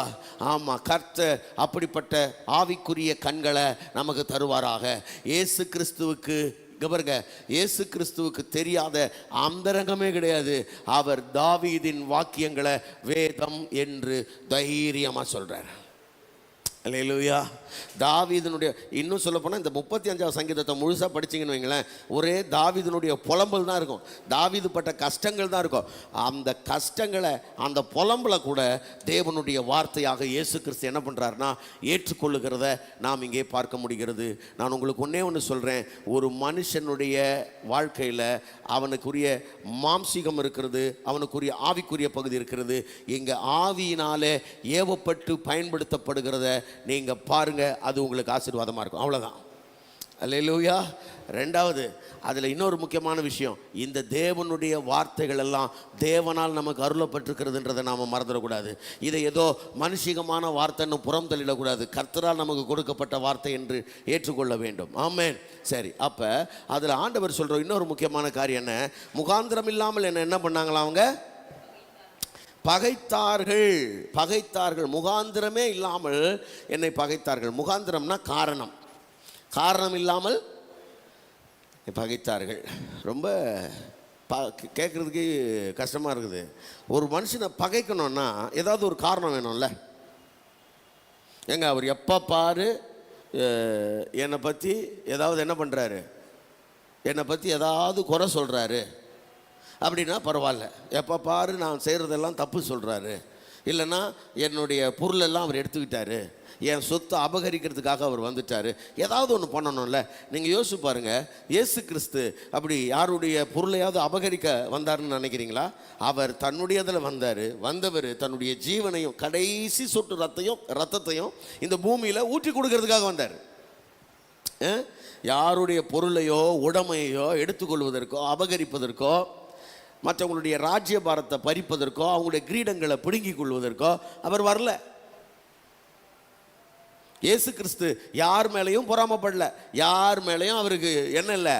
ஆமாம், கர்த்தர் அப்படிப்பட்ட ஆவிக்குரிய கண்களை நமக்கு தருவாராக. இயேசு கிறிஸ்துவுக்கு பாருங்க, இயேசு கிறிஸ்துவுக்கு தெரியாத அந்தரங்கமே கிடையாது. அவர் தாவீதின் வாக்கியங்களை வேதம் என்று தைரியமாக சொல்றார். அல்லேலூயா. தாவீதினுடைய, இன்னும் சொல்ல போனால் இந்த 35ஆவது சங்கீதத்தை முழுசாக படிச்சிங்கன்னு வைங்களேன், ஒரே தாவீதினுடைய புலம்பல் தான் இருக்கும், தாவீது பட்ட கஷ்டங்கள் தான் இருக்கும். அந்த கஷ்டங்களை, அந்த புலம்பலை கூட தேவனுடைய வார்த்தையாக இயேசு கிறிஸ்து என்ன பண்ணுறாருன்னா ஏற்றுக்கொள்ளுகிறத நாம் இங்கே பார்க்க முடிகிறது. நான் உங்களுக்கு ஒன்றே ஒன்று சொல்கிறேன், ஒரு மனுஷனுடைய வாழ்க்கையில் அவனுக்குரிய மாம்சீகம் இருக்கிறது, அவனுக்குரிய ஆவிக்குரிய பகுதி இருக்கிறது. இங்கே ஆவியினாலே ஏவப்பட்டு பயன்படுத்தப்படுகிறத நீங்கள் பாருங்க, அது உங்களுக்கு ஆசீர்வாதமாக இருக்கும். அவ்வளோதான். அல்லேலூயா. ரெண்டாவது, அதில் இன்னொரு முக்கியமான விஷயம், இந்த தேவனுடைய வார்த்தைகள் எல்லாம் தேவனால் நமக்கு அருளப்பட்டிருக்கிறதுன்றதை நாம் மறந்துடக்கூடாது. இதை ஏதோ மனுஷிகமான வார்த்தைன்னு புறம் தள்ளிடக்கூடாது. கர்த்தரால் நமக்கு கொடுக்கப்பட்ட வார்த்தை என்று ஏற்றுக்கொள்ள வேண்டும். ஆமென். சரி, அப்போ அதில் ஆண்டவர் சொல்கிற இன்னொரு முக்கியமான காரியம் என்ன, முகாந்திரம் இல்லாமல் என்ன பண்ணாங்களா, அவங்க பகைத்தார்கள். முகாந்திரமே இல்லாமல் என்னை பகைத்தார்கள். முகாந்திரம்னா காரணம், காரணம் இல்லாமல் பகைத்தார்கள். ரொம்ப கேட்குறதுக்கு கஷ்டமாக இருக்குது. ஒரு மனுஷனை பகைக்கணும்னா ஏதாவது ஒரு காரணம் வேணும்ல. ஏங்க, அவர் எப்போ பாரு என்னை பற்றி ஏதாவது என்ன பண்ணுறாரு, என்னை பற்றி ஏதாவது குறை சொல்கிறாரு அப்படின்னா பரவாயில்ல. எப்போ பாரு நான் செய்கிறதெல்லாம் தப்பு சொல்கிறாரு, இல்லைன்னா என்னுடைய பொருளெல்லாம் அவர் எடுத்துக்கிட்டாரு, என் சொத்தை அபகரிக்கிறதுக்காக அவர் வந்துட்டார், ஏதாவது ஒன்று பண்ணணும்ல. நீங்கள் யோசிச்சு பாருங்கள், இயேசு கிறிஸ்து அப்படி யாருடைய பொருளையாவது அபகரிக்க வந்தார்னு நினைக்கிறீங்களா? அவர் தன்னுடையதில் வந்தவர் தன்னுடைய ஜீவனையும் கடைசி சொட்டு ரத்தத்தையும் இந்த பூமியில் ஊற்றி கொடுக்கறதுக்காக வந்தார். யாருடைய பொருளையோ உடைமையோ எடுத்துக்கொள்வதற்கோ அபகரிப்பதற்கோ, மற்றவங்களுடைய ராஜ்ய பாரத்தை பறிப்பதற்கோ, அவங்களுடைய கிரீடங்களை பிடுங்கிக் கொள்வதற்கோ அவர் வரல. இயேசு கிறிஸ்து யார் மேலேயும் பொறாமப்படல, யார் மேலேயும் அவருக்கு என்ன இல்லை,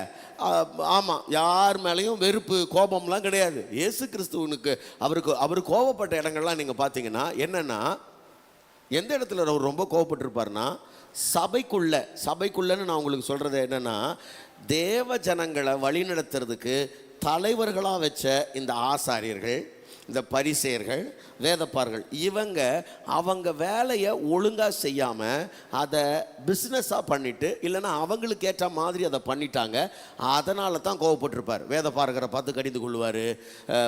ஆமாம், யார் மேலேயும் வெறுப்பு கோபம்லாம் கிடையாது. இயேசு கிறிஸ்துவனுக்கு அவர் கோபப்பட்ட இடங்கள்லாம் நீங்கள் பார்த்தீங்கன்னா என்னென்னா, எந்த இடத்துல அவர் ரொம்ப கோபப்பட்டிருப்பார்னா சபைக்குள்ளன்னு நான் உங்களுக்கு சொல்கிறது என்னென்னா, தேவ ஜனங்களை வழிநடத்துறதுக்கு தலைவர்களாக வச்ச இந்த ஆசாரியர்கள், இந்த பரிசேயர்கள், வேதப்பார்கள், அவங்க வேலையை ஒழுங்காக செய்யாமல் அதை பிஸ்னஸாக பண்ணிவிட்டு இல்லைன்னா அவங்களுக்கு ஏற்ற மாதிரி அதை பண்ணிட்டாங்க. அதனால தான் கோவப்பட்டிருப்பார். வேதப்பாரகரை பார்த்து கடிந்து கொள்வார்,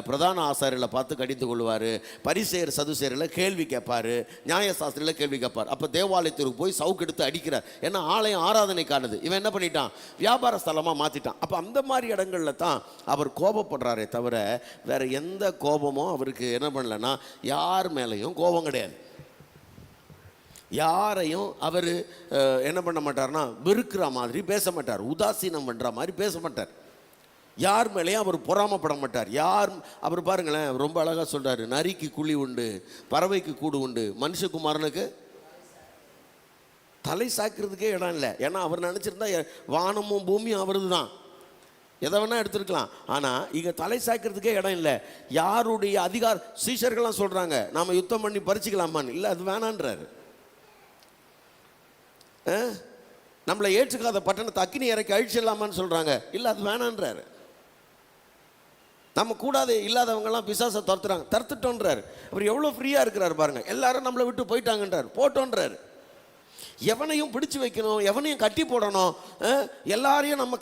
பிரதான ஆசாரியர்களை பார்த்து கடிந்து கொள்வார், பரிசேயர் சதுசேயர்களை கேள்வி கேட்பார், நியாயசாஸ்திரியில் கேள்வி கேட்பார். அப்போ தேவாலயத்திற்கு போய் சவுக்கு எடுத்து அடிக்கிறார். ஏன்னா ஆலயம் ஆராதனைக்கானது. இவன் என்ன பண்ணிட்டான், வியாபார ஸ்தலமாக மாற்றிட்டான். அப்போ அந்த மாதிரி இடங்களில் தான் அவர் கோபப்படுறாரே தவிர வேறு எந்த கோபமும் அவருக்கு என்ன பண்ணலன்னா, யார் மேலேயும் கோபம் கிடையாது. யாரையும் அவர் என்ன பண்ண மாட்டார்னா வெறுக்கிற மாதிரி பேச மாட்டார், உதாசீனம் பண்ணுற மாதிரி பேச மாட்டார், யார் மேலேயும் அவர் பொறாமப்பட மாட்டார். அவர் பாருங்களேன், ரொம்ப அழகாக சொல்கிறார், நரிக்கு குழி உண்டு, பறவைக்கு கூடு உண்டு, மனுஷகுமாரனுக்கு தலை சாய்க்கிறதுக்கே இடம் இல்லை. ஏன்னா அவர் நினச்சிருந்தா வானமும் பூமியும் அவரது தான், எதை வேணால் எடுத்துருக்கலாம். ஆனால் இங்கே தலை சாய்க்கிறதுக்கே இடம் இல்லை. யாருடைய அதிகார சீஷர்கள்லாம் சொல்கிறாங்க, நாம் யுத்தம் பண்ணி பறிச்சுக்கலாமான்னு. இல்லை, அது வேணான்றாரு. நம்மளை ஏற்றுக்காத பட்டணத்தை அக்கினி இறக்கி அழிச்சிடலாமான்னு சொல்கிறாங்க. இல்லை, அது வேணான்றாரு. நம்ம கூடாது இல்லாதவங்கெல்லாம் பிசாசை தடுத்துட்டோன்றார். அவர் எவ்வளோ ஃப்ரீயாக இருக்கிறார் பாருங்கள். எல்லாரும் நம்மளை விட்டு போயிட்டாங்கன்றார், போட்டோன்றார். எவனையும் பிடிச்சு வைக்கணும், எவனையும் கட்டி போடணும், எல்லாரையும் நம்ம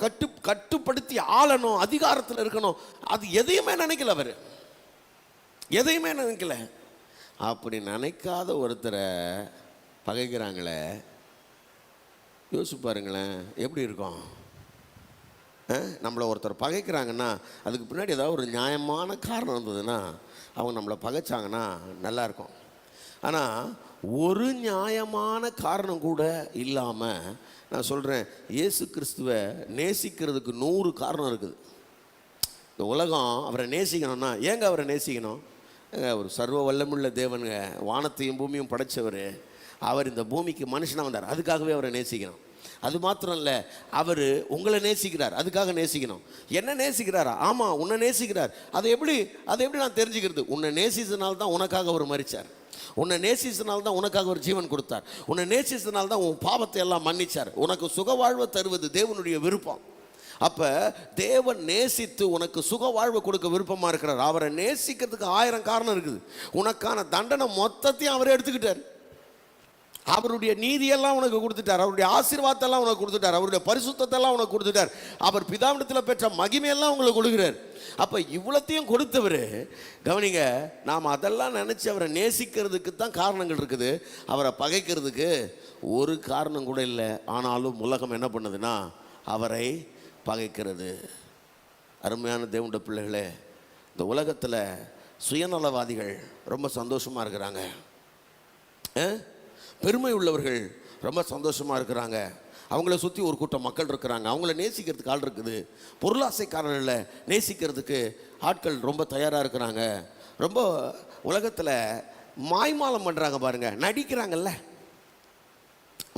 கட்டுப்படுத்தி ஆளணும், அதிகாரத்தில் இருக்கணும், அது எதையுமே நினைக்கல. அவர் எதையுமே நினைக்கல. அப்படி நினைக்காத ஒருத்தரை பகைக்கிறாங்களே, யோசிச்சு பாருங்களேன் எப்படி இருக்கும். நம்மளை ஒருத்தர் பகைக்கிறாங்கன்னா அதுக்கு பின்னாடி ஏதாவது ஒரு நியாயமான காரணம் இருந்ததுன்னா அவங்க நம்மளை பகைச்சாங்கன்னா நல்லாயிருக்கும். ஆனால் ஒரு நியாயமான காரணம் கூட இல்லாமல் நான் சொல்கிறேன், இயேசு கிறிஸ்துவை நேசிக்கிறதுக்கு 100 காரணம் இருக்குது. இந்த உலகம் அவரை நேசிக்கணும்னா ஏங்க அவரை நேசிக்கணும்? ஒரு சர்வ வல்லமுள்ள தேவனுங்க, வானத்தையும் பூமியும் படைத்தவர். அவர் இந்த பூமிக்கு மனுஷனாக வந்தார், அதுக்காகவே அவரை நேசிக்கணும். அது மாத்திரம் இல்லை, அவர் உங்களை நேசிக்கிறார், அதுக்காக நேசிக்கணும். என்ன நேசிக்கிறாரா? ஆமாம், உன்னை நேசிக்கிறார். அதை எப்படி நான் தெரிஞ்சுக்கிறது? உன்னை நேசிச்சதுனால தான் உனக்காக அவர் மரித்தார், உன்னை நேசிச்சதுனால தான் உனக்காக ஒரு ஜீவன் கொடுத்தார், உன்னை நேசிச்சதுனால தான் உன் பாவத்தை எல்லாம் மன்னிச்சார். உனக்கு சுக வாழ்வை தருவது தேவனுடைய விருப்பம். அப்போ தேவன் நேசித்து உனக்கு சுக வாழ்வு கொடுக்க விருப்பமாக இருக்கிறார். அவரை நேசிக்கிறதுக்கு 1000 காரணம் இருக்குது. உனக்கான தண்டனை மொத்தத்தையும் அவரே எடுத்துக்கிட்டார். அவருடைய நீதியெல்லாம் உனக்கு கொடுத்துட்டார், அவருடைய ஆசீர்வாதத்தெல்லாம் உனக்கு கொடுத்துட்டார், அவருடைய பரிசுத்தத்தெல்லாம் உனக்கு கொடுத்துட்டார், அவர் பிதாவிடத்தில் பெற்ற மகிமையெல்லாம் உங்களுக்கு கொடுக்குறார். அப்போ இவ்வளத்தையும் கொடுத்தவர், கவனிங்க, நாம் அதெல்லாம் நினச்சி அவரை நேசிக்கிறதுக்கு தான் காரணங்கள் இருக்குது, அவரை பகைக்கிறதுக்கு ஒரு காரணம் கூட இல்லை. ஆனாலும் உலகம் என்ன பண்ணுதுன்னா அவரை பகைக்கிறது. அருமையான தேவனுடைய பிள்ளைகளே, இந்த உலகத்தில் சுயநலவாதிகள் ரொம்ப சந்தோஷமாக இருக்கிறாங்க, பெருமை உள்ளவர்கள் ரொம்ப சந்தோஷமாக இருக்கிறாங்க, அவங்கள சுற்றி ஒரு கூட்டம் மக்கள் இருக்கிறாங்க, அவங்கள நேசிக்கிறதுக்கு ஆள் இருக்குது, பொருளாசைக்காரர்களை நேசிக்கிறதுக்கு ஆட்கள் ரொம்ப தயாராக இருக்கிறாங்க. ரொம்ப உலகத்தில் மாய்மாலம் பண்ணுறாங்க பாருங்கள், நடிக்கிறாங்கல்ல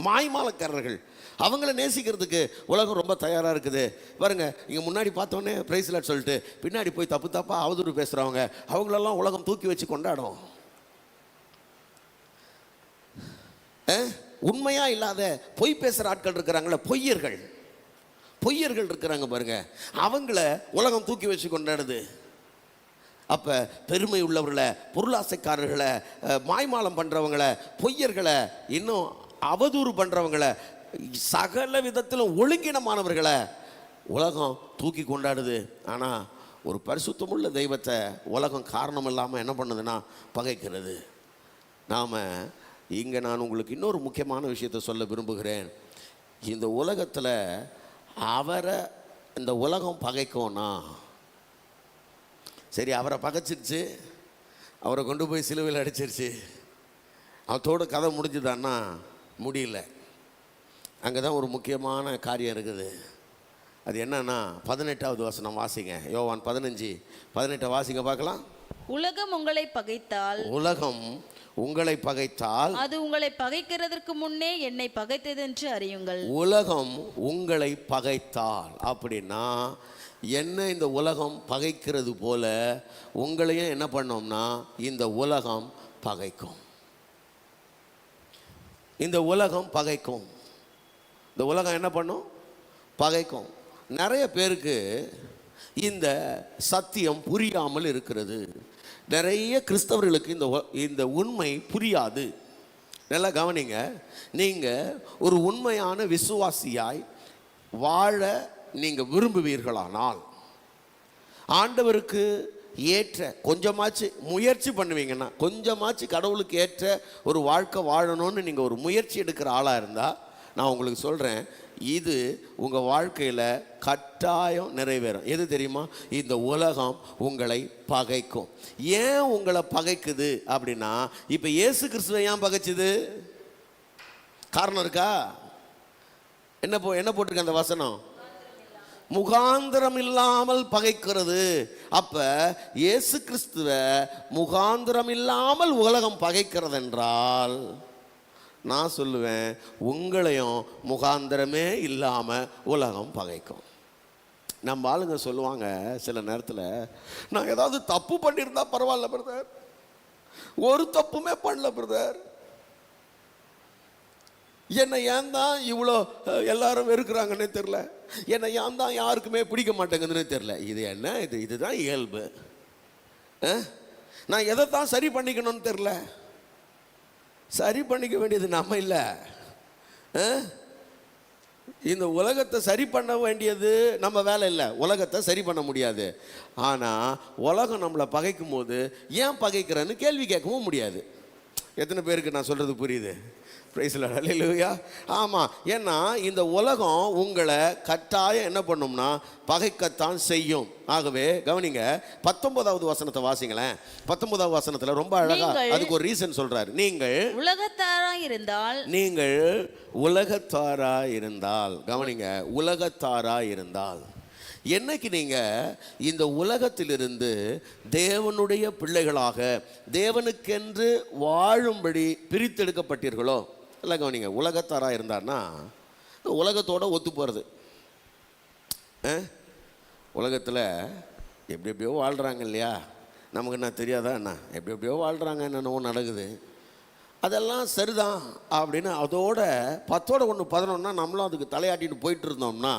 மாய்மாலக்காரர்கள், அவங்கள நேசிக்கிறதுக்கு உலகம் ரொம்ப தயாராக இருக்குது பாருங்கள். இங்கே முன்னாடி பார்த்தோன்னே பிரைஸ்லாட் சொல்லிட்டு பின்னாடி போய் தப்பாக அவதூறு பேசுகிறவங்க, அவங்களெல்லாம் உலகம் தூக்கி வச்சு கொண்டாடும். உண்மையாக இல்லாத பொய் பேசுகிற ஆட்கள் இருக்கிறாங்களே, பொய்யர்கள் இருக்கிறாங்க பாருங்க, அவங்கள உலகம் தூக்கி வச்சு கொண்டாடுது. அப்போ பெருமை உள்ளவர்களை, பொருளாசைக்காரர்களை, மாய்மாலம் பண்ணுறவங்களை, பொய்யர்களை, இன்னும் அவதூறு பண்ணுறவங்களை, சகல விதத்திலும் ஒழுங்கினமானவர்களை உலகம் தூக்கி கொண்டாடுது. ஆனால் ஒரு பரிசுத்தமுள்ள தெய்வத்தை உலகம் காரணம் இல்லாமல் என்ன பண்ணுதுன்னா பகைக்கிறது. நாம் இங்கே நான் உங்களுக்கு இன்னொரு முக்கியமான விஷயத்தை சொல்ல விரும்புகிறேன். இந்த உலகத்தில் அவரை இந்த உலகம் பகைக்கும்னா சரி, அவரை பகைச்சிருச்சு, அவரை கொண்டு போய் சிலுவையில் அடிச்சிருச்சு, அவத்தோட கதை முடிஞ்சுதான்னா முடியல. அங்கே தான் ஒரு முக்கியமான காரியம் இருக்குது. அது என்னன்னா 18வது வசனம் வாசிங்க, யோவான் 15:18 வாசிங்க பார்க்கலாம். உலகம் உங்களை பகைத்தால், உலகம் உங்களை பகைத்தால் அது உங்களை பகைக்கிறதற்கு முன்னே என்னை பகைத்தது என்று அறியுங்கள். உலகம் உங்களை பகைத்தால் அப்படின்னா என்ன, இந்த உலகம் பகைக்கிறது போல உங்களையும் என்ன பண்ணோம்னா இந்த உலகம் பகைக்கும். இந்த உலகம் பகைக்கும். இந்த உலகம் என்ன பண்ணும்? பகைக்கும். நிறைய பேருக்கு இந்த சத்தியம் புரியாமல் இருக்கிறது. நிறைய கிறிஸ்தவர்களுக்கு இந்த உண்மை புரியாது. நல்லா கவனிங்க. நீங்கள் ஒரு உண்மையான விசுவாசியாய் வாழ நீங்கள் விரும்புவீர்களானால் ஆண்டவருக்கு ஏற்ற கொஞ்சமாச்சு முயற்சி பண்ணுவீங்கன்னா, கொஞ்சமாச்சு கடவுளுக்கு ஏற்ற ஒரு வாழ்க்கை வாழணும்னு நீங்கள் ஒரு முயற்சி எடுக்கிற ஆளாக இருந்தால் நான் உங்களுக்கு சொல்கிறேன், இது உங்கள் வாழ்க்கையில் கட்டாயம் நிறைவேறும். எது தெரியுமா? இந்த உலகம் உங்களை பகைக்கும். ஏன் உங்களை பகைக்குது அப்படின்னா, இப்போ இயேசு கிறிஸ்துவை ஏன் பகைச்சுது? காரணம் இருக்கா? என்ன போட்டிருக்கு அந்த வசனம்? முகாந்திரம் இல்லாமல் பகைக்கிறது. அப்ப இயேசு கிறிஸ்துவை முகாந்திரம் இல்லாமல் உலகம் பகைக்கிறது என்றால், நான் சொல்லுவேன், உங்களையும் முகாந்திரமே இல்லாமல் உலகம் பகைக்கும். நம்ம ஆளுங்க சொல்லுவாங்க சில நேரத்தில், நான் ஏதாவது தப்பு பண்ணியிருந்தா பரவாயில்ல பிரதர், ஒரு தப்புமே பண்ணல பிரதர், என்னை ஏன் தான் இவ்வளோ எல்லாரும் வெறுக்கிறாங்கன்னே தெரில, என்னை ஏன் தான் யாருக்குமே பிடிக்க மாட்டேங்குதுன்னு தெரில. இது என்ன? இதுதான் இயல்பு. நான் எதை தான் சரி பண்ணிக்கணும்னு தெரில. சரி பண்ணிக்க வேண்டியது நம்ம இல்லை. இந்த உலகத்தை சரி பண்ண வேண்டியது நம்ம வேலை இல்லை. உலகத்தை சரி பண்ண முடியாது. ஆனால் உலகம் நம்மளை பகைக்கும் போது ஏன் பகைக்கிறேன்னு கேள்வி கேட்கவும் முடியாது. எத்தனை பேருக்கு நான் சொல்கிறது புரியுது? பிரைஸ் தி லார்ட், ஹல்லேலூயா. ஆமாம், ஏன்னா இந்த உலகம் உங்களை கட்டாயம் என்ன பண்ணும்னா பகைக்கத்தான் செய்யும். ஆகவே கவனிங்க, 19வது வசனத்தை வாசிங்களேன். 19வது வசனத்தில் ரொம்ப அழகா அதுக்கு ஒரு ரீசன் சொல்றாரு. நீங்கள் உலகத்தாராய் இருந்தால், கவனிங்க, உலகத்தாராய் இருந்தால், என்னைக்கு நீங்கள் இந்த உலகத்திலிருந்து தேவனுடைய பிள்ளைகளாக தேவனுக்கென்று வாழும்படி பிரித்தெடுக்கப்பட்டீர்களோ, இல்லை கவனிங்க, உலகத்தாராக இருந்தார்னா உலகத்தோடு ஒத்து போகிறது. உலகத்தில் எப்படி எப்படியோ வாழ்கிறாங்க இல்லையா? நமக்கு என்ன தெரியாதா என்ன? எப்படி எப்படியோ வாழ்கிறாங்க, என்னென்னவோ நடக்குது, அதெல்லாம் சரிதான் அப்படின்னு அதோட 10ஓட 1 11 நம்மளும் அதுக்கு தலையாட்டிட்டு போயிட்டு இருந்தோம்னா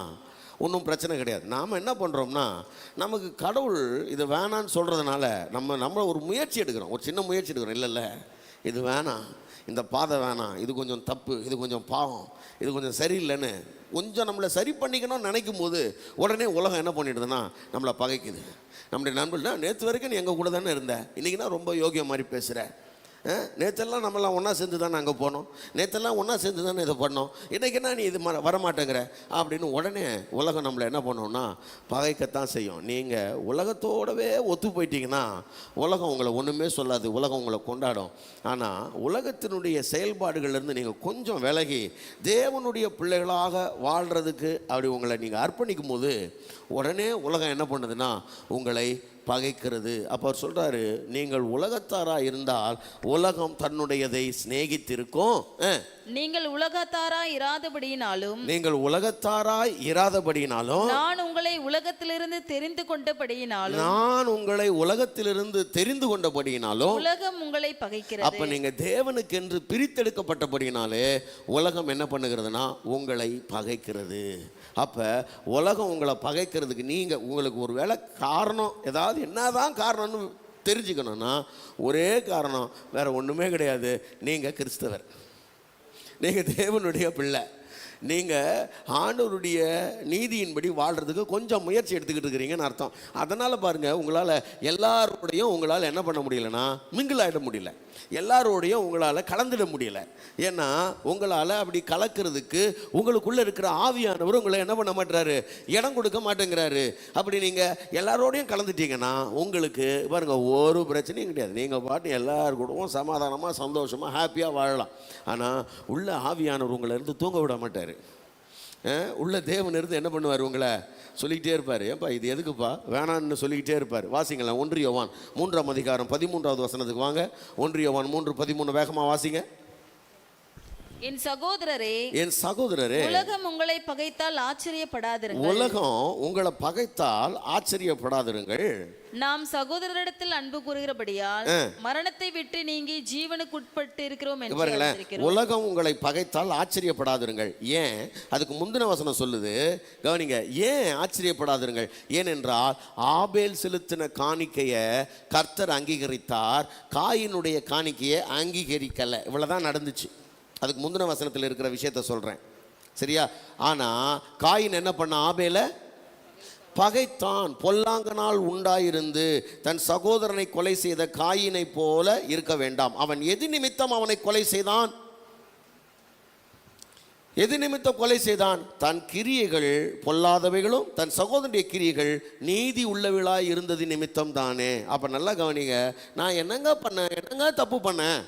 ஒன்றும் பிரச்சனை கிடையாது. நாம் என்ன பண்ணுறோம்னா, நமக்கு கடவுள் இதை வேணான்னு சொல்கிறதுனால நம்ம ஒரு முயற்சி எடுக்கிறோம், ஒரு சின்ன முயற்சி எடுக்கிறோம். இல்லை இது வேணாம், இந்த பாதை வேணாம், இது கொஞ்சம் தப்பு, இது கொஞ்சம் பாவம், இது கொஞ்சம் சரியில்லைன்னு கொஞ்சம் நம்மளை சரி பண்ணிக்கணும்னு நினைக்கும் போது உடனே உலகம் என்ன பண்ணிடுதுன்னா நம்மளை பகைக்குது. நம்முடைய நண்பர்கள், நேற்று வரைக்கும் நீ எங்கள் கூட தானே இருந்த, இன்றைக்கினா ரொம்ப யோகியம் மாதிரி பேசுகிற, நேற்றெல்லாம் நம்மளாம் ஒன்றா சேர்ந்து தானே அங்கே போனோம், நேற்றெல்லாம் ஒன்றா சேர்ந்து தானே இதை பண்ணோம், இன்றைக்கினா நீ இது வரமாட்டேங்கிற அப்படின்னு உடனே உலகம் நம்மளை என்ன பண்ணோம்னா பகைக்கத்தான் செய்யும். நீங்கள் உலகத்தோடவே ஒத்து போயிட்டீங்கன்னா உலகம் உங்களை ஒன்றுமே சொல்லாது, உலகம் உங்களை கொண்டாடும். ஆனால் உலகத்தினுடைய செயல்பாடுகள்லேருந்து நீங்கள் கொஞ்சம் விலகி தேவனுடைய பிள்ளைகளாக வாழ்கிறதுக்கு அப்படி உங்களை நீங்கள் அர்ப்பணிக்கும் போது உடனே உலகம் என்ன பண்ணுதுன்னா உங்களை பகைக்கிறது. அப்போ அவர் சொல்கிறாரு, நீங்கள் உலகத்தாராக இருந்தால் உலகம் தன்னுடையதை சிநேகித்திருக்கும். நீங்கள் உலகத்தாராய் இராதபடியினாலும் நான் உங்களை உலகத்திலிருந்து தெரிந்து கொண்டபடியினாலும் உலகம் உங்களை பகைக்கிறது. அப்ப நீங்க தேவனுக்கென்று பிரித்தெடுக்கப்பட்டபடியினாலே உலகம் என்ன பண்ணுகிறதுனா உங்களை பகைக்கிறது. அப்ப உலகம் உங்களை பகைக்கிறதுக்கு நீங்க உங்களுக்கு ஒரு வேளை காரணம் ஏதாவது என்னதான் காரணம்னு தெரிஞ்சுக்கணும்னா ஒரே காரணம், வேற ஒண்ணுமே கிடையாது. நீங்க கிறிஸ்தவர், நீங்கள் தேவனுடைய பிள்ளை, நீங்கள் ஆண்டவருடைய நீதியின்படி வாழ்கிறதுக்கு கொஞ்சம் முயற்சி எடுத்துக்கிட்டு இருக்கிறீங்கன்னு அர்த்தம். அதனால் பாருங்கள், உங்களால் என்ன பண்ண முடியலன்னா மிங்கிள் ஆகிட முடியல, எல்லாரோடையும் உங்களால் கலந்துட முடியல. ஏன்னா உங்களால் அப்படி கலக்கிறதுக்கு உங்களுக்குள்ளே இருக்கிற ஆவியானவர் உங்களை என்ன பண்ண மாட்டாரு, இடம் கொடுக்க மாட்டேங்கிறாரு. அப்படி நீங்கள் எல்லாரோடையும் கலந்துட்டீங்கன்னா உங்களுக்கு பாருங்கள் ஒரு பிரச்சனையும் கிடையாது, நீங்கள் பாட்டு எல்லாரு கூடவும் சமாதானமாக சந்தோஷமாக ஹாப்பியாக வாழலாம். ஆனால் உள்ள ஆவியானவர் உங்களை இருந்து தூங்க விட மாட்டார். உள்ள தேவன் இருந்து என்ன பண்ணுவார்? உங்களை சொல்லிக்கிட்டே இருப்பார். ஏன்பா இது எதுக்குப்பா வேணான்னு சொல்லிக்கிட்டே இருப்பார். வாசிங்களேன் 1 யோவான் 3ஆம் அதிகாரம் 13வது வசனத்துக்கு வாங்க. 1 யோவான் 3:13 வேகமாக வாசிங்க. என் சகோதரரே, என் சகோதரரே, உலகம் உங்களை பகைத்தால் ஆச்சரியப்படாதிருங்கள். உலகம் உங்களை பகைத்தால் ஆச்சரியப்படாதிருங்கள். நாம் சகோதரரிடத்தில் அன்பு கூறுகிறபடியால் மரணத்தை விட்டு நீங்கி ஜீவனுக்கு உட்பட்டு இருக்கிறோம் என்று அறிந்திருக்கிறோம். உலகம் உங்களை பகைத்தால் ஆச்சரியப்படாதிருங்கள். ஏன்? அதுக்கு முந்தின வசனம் சொல்லுது, கவனிங்க. ஏன் ஆச்சரியப்படாதிருங்கள்? ஏனென்றால் ஆபேல் செலுத்தின காணிக்கையை கர்த்தர் அங்கீகரித்தார், காயினுடைய காணிக்கையை அங்கீகரிக்கல. இவ்வளவுதான் நடந்துச்சு. அதுக்கு முந்தின வசனத்தில் இருக்கிற விஷயத்த சொல்றேன், சரியா? ஆனா காயின் என்ன பண்ண? ஆபேல பகைத்தான். பொல்லாங்கனால் உண்டாயிருந்து தன் சகோதரனை கொலை செய்த காயினை போல இருக்க வேண்டாம். அவன் எது நிமித்தம் அவனை கொலை செய்தான்? எது நிமித்தம் கொலை செய்தான்? தன் கிரியைகள் பொல்லாதவைகளும் தன் சகோதரனுடைய கிரியைகள் நீதி உள்ளவளாய் இருந்தது நிமித்தம் தானே. அப்ப நல்லா கவனிங்க. நான் என்னங்க பண்ணேன்? என்னங்க தப்பு பண்ணேன்?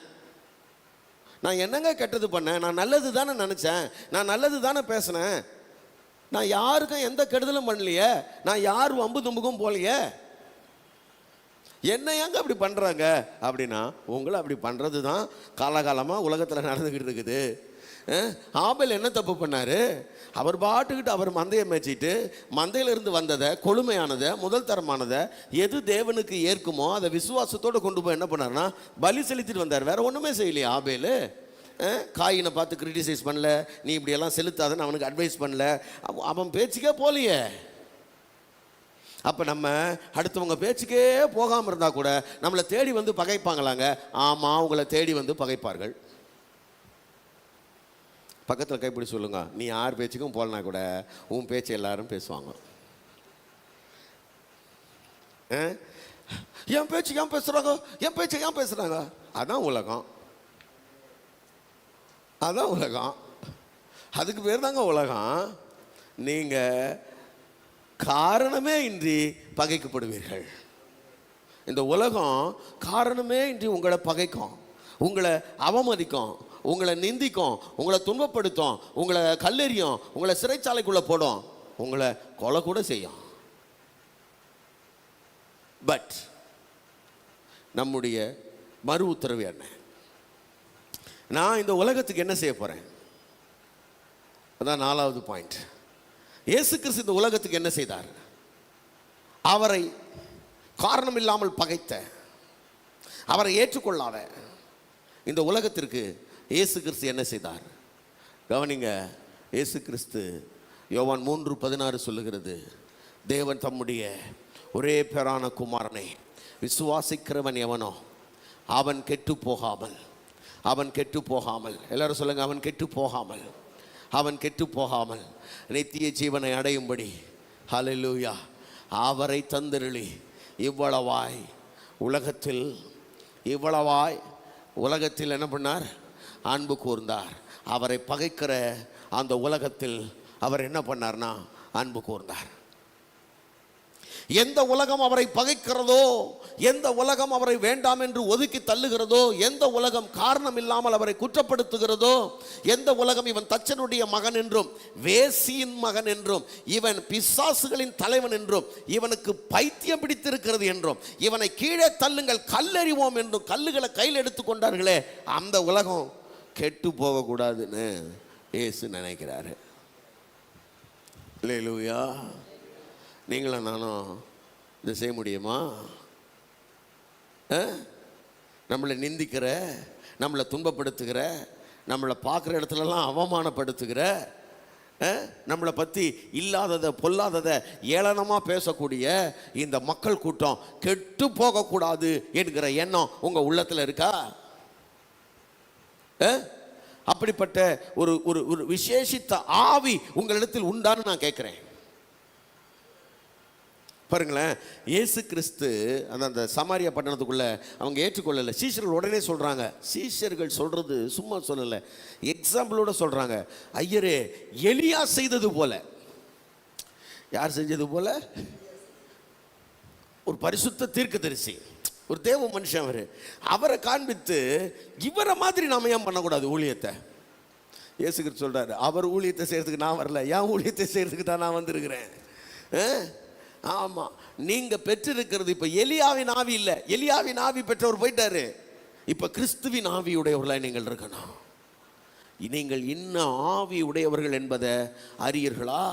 நான் என்னங்க கெட்டது பண்ணேன்? நான் நல்லது தானே நினச்சேன், நான் நல்லது தானே பேசினேன், நான் யாருக்கும் எந்த கெடுதலும் பண்ணலையே, நான் யார் வம்பு தும்புக்கும் போலையே, என்ன ஏங்க அப்படி பண்ணுறாங்க அப்படின்னா, உங்களை அப்படி பண்ணுறது தான் காலகாலமாக உலகத்தில் நடந்துக்கிட்டு இருக்குது. ஆபேல் என்ன தப்பு பண்ணார்? அவர் பாட்டுக்கிட்டு அவர் மந்தையை மேய்ச்சிட்டு மந்தையிலிருந்து வந்ததை, கொழுமையானதை, முதல் தரமானதை, எது தேவனுக்கு ஏற்குமோ அதை விசுவாசத்தோடு கொண்டு போய் என்ன பண்ணார்னா பலி செலுத்திட்டு வந்தார். வேற ஒன்றுமே செய்யலையே ஆபேல். காயினை பார்த்து கிரிட்டிசைஸ் பண்ணல, நீ இப்படியெல்லாம் செலுத்தாதன்னு அவனுக்கு அட்வைஸ் பண்ணல, அவன் பேச்சுக்கே போலையே. அப்போ நம்ம அடுத்தவங்க பேச்சுக்கே போகாமல் இருந்தால் கூட நம்மளை தேடி வந்து பகைப்பாங்களாங்க? ஆமாம், உங்களை தேடி வந்து பகைப்பார்கள். பக்கத்தில் கைப்பிடி சொல்லுங்க, நீ யார் பேச்சுக்கும் போலனா கூட உன் பேச்சு எல்லாரும் பேசுவாங்க. என் பேச்சு ஏன் பேசுகிறாங்க, என் பேச்சு ஏன் பேசுகிறாங்க? அதான் உலகம், அதான் உலகம். அதுக்கு பேர் தாங்க உலகம். நீங்கள் காரணமே இன்றி பகைக்கப்படுவீர்கள். இந்த உலகம் காரணமே இன்றி உங்களை பகைக்கும், உங்களை அவமதிக்கும், உங்களை நிந்திக்கும், உங்களை துன்பப்படுத்தும், உங்களை கல்லெறியும், உங்களை சிறைச்சாலைக்குள்ளே போடும், உங்களை கொலை கூட செய்யும். பட் நம்முடைய மறு உத்தரவு என்ன? நான் இந்த உலகத்துக்கு என்ன செய்ய போகிறேன்? அதான் 4வது பாயிண்ட். இயேசு கிறிஸ்து இந்த உலகத்துக்கு என்ன செய்தார்? அவரை காரணம் இல்லாமல் பகைத்த, அவரை ஏற்றுக்கொள்ளாத இந்த உலகத்திற்கு இயேசு கிறிஸ்து என்ன செய்தார்? கவனிங்க. இயேசு கிறிஸ்து யோவான் 3:16 சொல்லுகிறது, தேவன் தம்முடைய ஒரே பேரான குமாரனை விசுவாசிக்கிறவன் எவனோ அவன் கெட்டு போகாமல், அவன் கெட்டு போகாமல், எல்லாரும் சொல்லுங்க, அவன் கெட்டு போகாமல், அவன் கெட்டு போகாமல் நித்திய ஜீவனை அடையும்படி, ஹல்லேலூயா, அவரை தந்தருளி இவ்வளவாய் உலகத்தில் என்ன பண்ணார்? அன்பு கூர்ந்தார். அவரை பகைக்கிற அந்த உலகத்தில் அவர் என்ன பண்ணார்னா அன்பு கூர்ந்தார். எந்த உலகம் அவரை பகைக்கிறதோ, எந்த உலகம் அவரை வேண்டாம் என்று ஒதுக்கி தள்ளுகிறதோ, எந்த உலகம் காரணம் இல்லாமல் அவரை குற்றப்படுத்துகிறதோ, எந்த உலகம் இவன் தச்சனுடைய மகன் என்றும், வேசியின் மகன் என்றும், இவன் பிசாசுகளின் தலைவன் என்றும், இவனுக்கு பைத்தியம் பிடித்திருக்கிறது என்றும், இவனை கீழே தள்ளுங்கள் கல்லெறிவோம் என்றும் கல்லுகளை கையில் எடுத்துக்கொண்டார்களே, அந்த உலகம் கெட்டு போகக்கூடாதுன்னு இயேசு நினைக்கிறாரு. அல்லேலூயா. நீங்களும் நானும் இதை செய்ய முடியுமா? நம்மளை நிந்திக்கிற, நம்மளை துன்பப்படுத்துகிற, நம்மளை பார்க்குற இடத்துலலாம் அவமானப்படுத்துகிற, நம்மளை பற்றி இல்லாததை பொல்லாததை ஏளனமாக பேசக்கூடிய இந்த மக்கள் கூட்டம் கெட்டு போகக்கூடாது என்கிற எண்ணம் உங்கள் உள்ளத்தில் இருக்கா? அப்படிப்பட்ட ஒரு ஒரு விசேஷித்த ஆவி உங்களிடத்தில் உண்டான்னு நான் கேட்குறேன். பாருங்களேன், இயேசு கிறிஸ்து அந்த சமாரியா பட்டணத்துக்குள்ள அவங்க ஏற்றுக்கொள்ளலை. சீஷர்கள் உடனே சொல்கிறாங்க, சீஷர்கள் சொல்கிறது சும்மா சொல்லலை, எக்ஸாம்பிளோட சொல்கிறாங்க, ஐயரே எலியா செய்தது போல. யார் செஞ்சது போல? ஒரு பரிசுத்த தீர்க்கதரிசி, ஒரு தேவ மனுஷன், அவரை காண்பித்து இவரை மாதிரி நாம ஏன் பண்ணக்கூடாது ஊழியத்தை? இயேசு கிறிஸ்து சொல்றாரு, அவர் ஊழியத்தை செய்யறதுக்கு நான் வரல, என் ஊழியத்தை செய்யறதுக்கு தான் நான் வந்திருக்கிறேன். ஆமா, நீங்க பெற்றிருக்கிறது இப்ப எலியாவின் ஆவி இல்ல. எலியாவின் ஆவி பெற்றவர் போயிட்டாரு. இப்ப கிறிஸ்துவின் ஆவியுடையவர்களாய் நீங்கள் இருக்கணும். நீங்கள் இன்னும் ஆவி உடையவர்கள் என்பதை அறியீர்களா?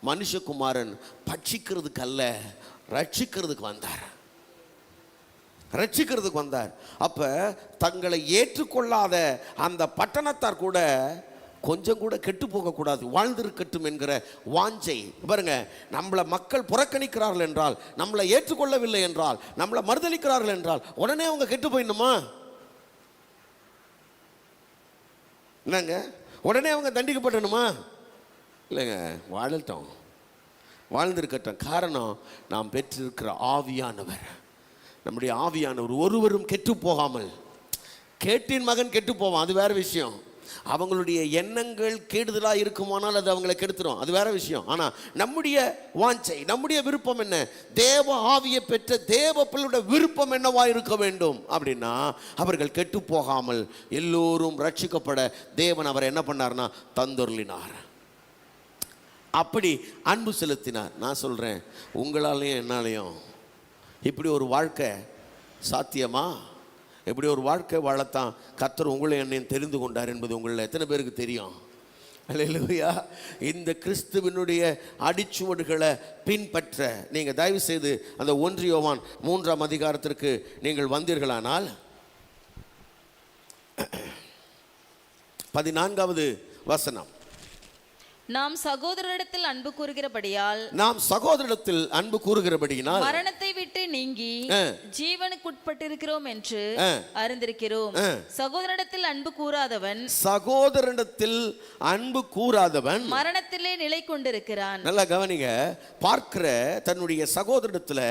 மனுஷகுமாரன் பட்சிக்கிறதுக்கு அல்ல, ரட்சிக்கிறதுக்கு வந்தார். ரட்சிக்கிறதுக்கு வந்தார். அப்ப தங்களை ஏற்றுக்கொள்ளாத அந்த பட்டணத்தார் கூட கொஞ்சம் கூட கெட்டு போகக்கூடாது, வாழ்ந்திருக்கட்டும் என்கிற வாஞ்சை. பாருங்க, நம்மளை மக்கள் புறக்கணிக்கிறார்கள் என்றால், நம்மளை ஏற்றுக்கொள்ளவில்லை என்றால், நம்மளை மறுதளிக்கிறார்கள் என்றால் உடனே அவங்க கெட்டு போயிடணுமா? என்னங்க, உடனே அவங்க தண்டிக்கப்படணுமா? இல்லைங்க, வாழட்டும், வாழ்ந்திருக்கட்டும். காரணம், நாம் பெற்றிருக்கிற ஆவியானவர், நம்முடைய ஆவியானவர் ஒருவரும் கெட்டு போகாமல். கேட்டின் மகன் கெட்டு போவான், அது வேற விஷயம். அவங்களுடைய எண்ணங்கள் கேடுதலாக இருக்குமானால் அது அவங்களை கெடுத்துரும், அது வேற விஷயம். ஆனால் நம்முடைய வாஞ்சை, நம்முடைய விருப்பம் என்ன? தேவ ஆவியை பெற்ற தேவ பிள்ளையோட விருப்பம் என்னவா இருக்க வேண்டும் அப்படின்னா, அவர்கள் கெட்டு போகாமல் எல்லோரும் ரட்சிக்கப்பட தேவன் அவரை என்ன பண்ணார்னா தந்தொருளினார். அப்படி அன்பு செலுத்தினார். நான் சொல்கிறேன், உங்களாலையும் என்னாலையும் இப்படி ஒரு வாழ்க்கை சாத்தியமா? எப்படி ஒரு வாழ்க்கை வாழத்தான் கர்த்தர் உங்களை என்னையும் தெரிந்து கொண்டார் என்பது உங்களில் எத்தனை பேருக்கு தெரியும்? அல்லேலூயா. இந்த கிறிஸ்துவினுடைய அடிச்சுவடுகளை பின்பற்ற நீங்கள் தயவு செய்து அந்த 1 யோவான் 3ஆம் அதிகாரத்திற்கு நீங்கள் வந்தீர்களானால் 14வது வசனம். நாம் சகோதரரிடத்தில் அன்பு கூறுகிறபடியால் மரணத்தை விட்டு நீங்கி ஜீவனுக்குட்பட்டிருக்கிறோம் என்று அறிந்திருக்கிறோம். சகோதரரிடத்தில் அன்பு கூறாதவன் மரணத்திலே நிலை கொண்டிருக்கிறான். நல்லா கவனிங்க, பார்க்கிற தன்னுடைய சகோதரரிடத்தில்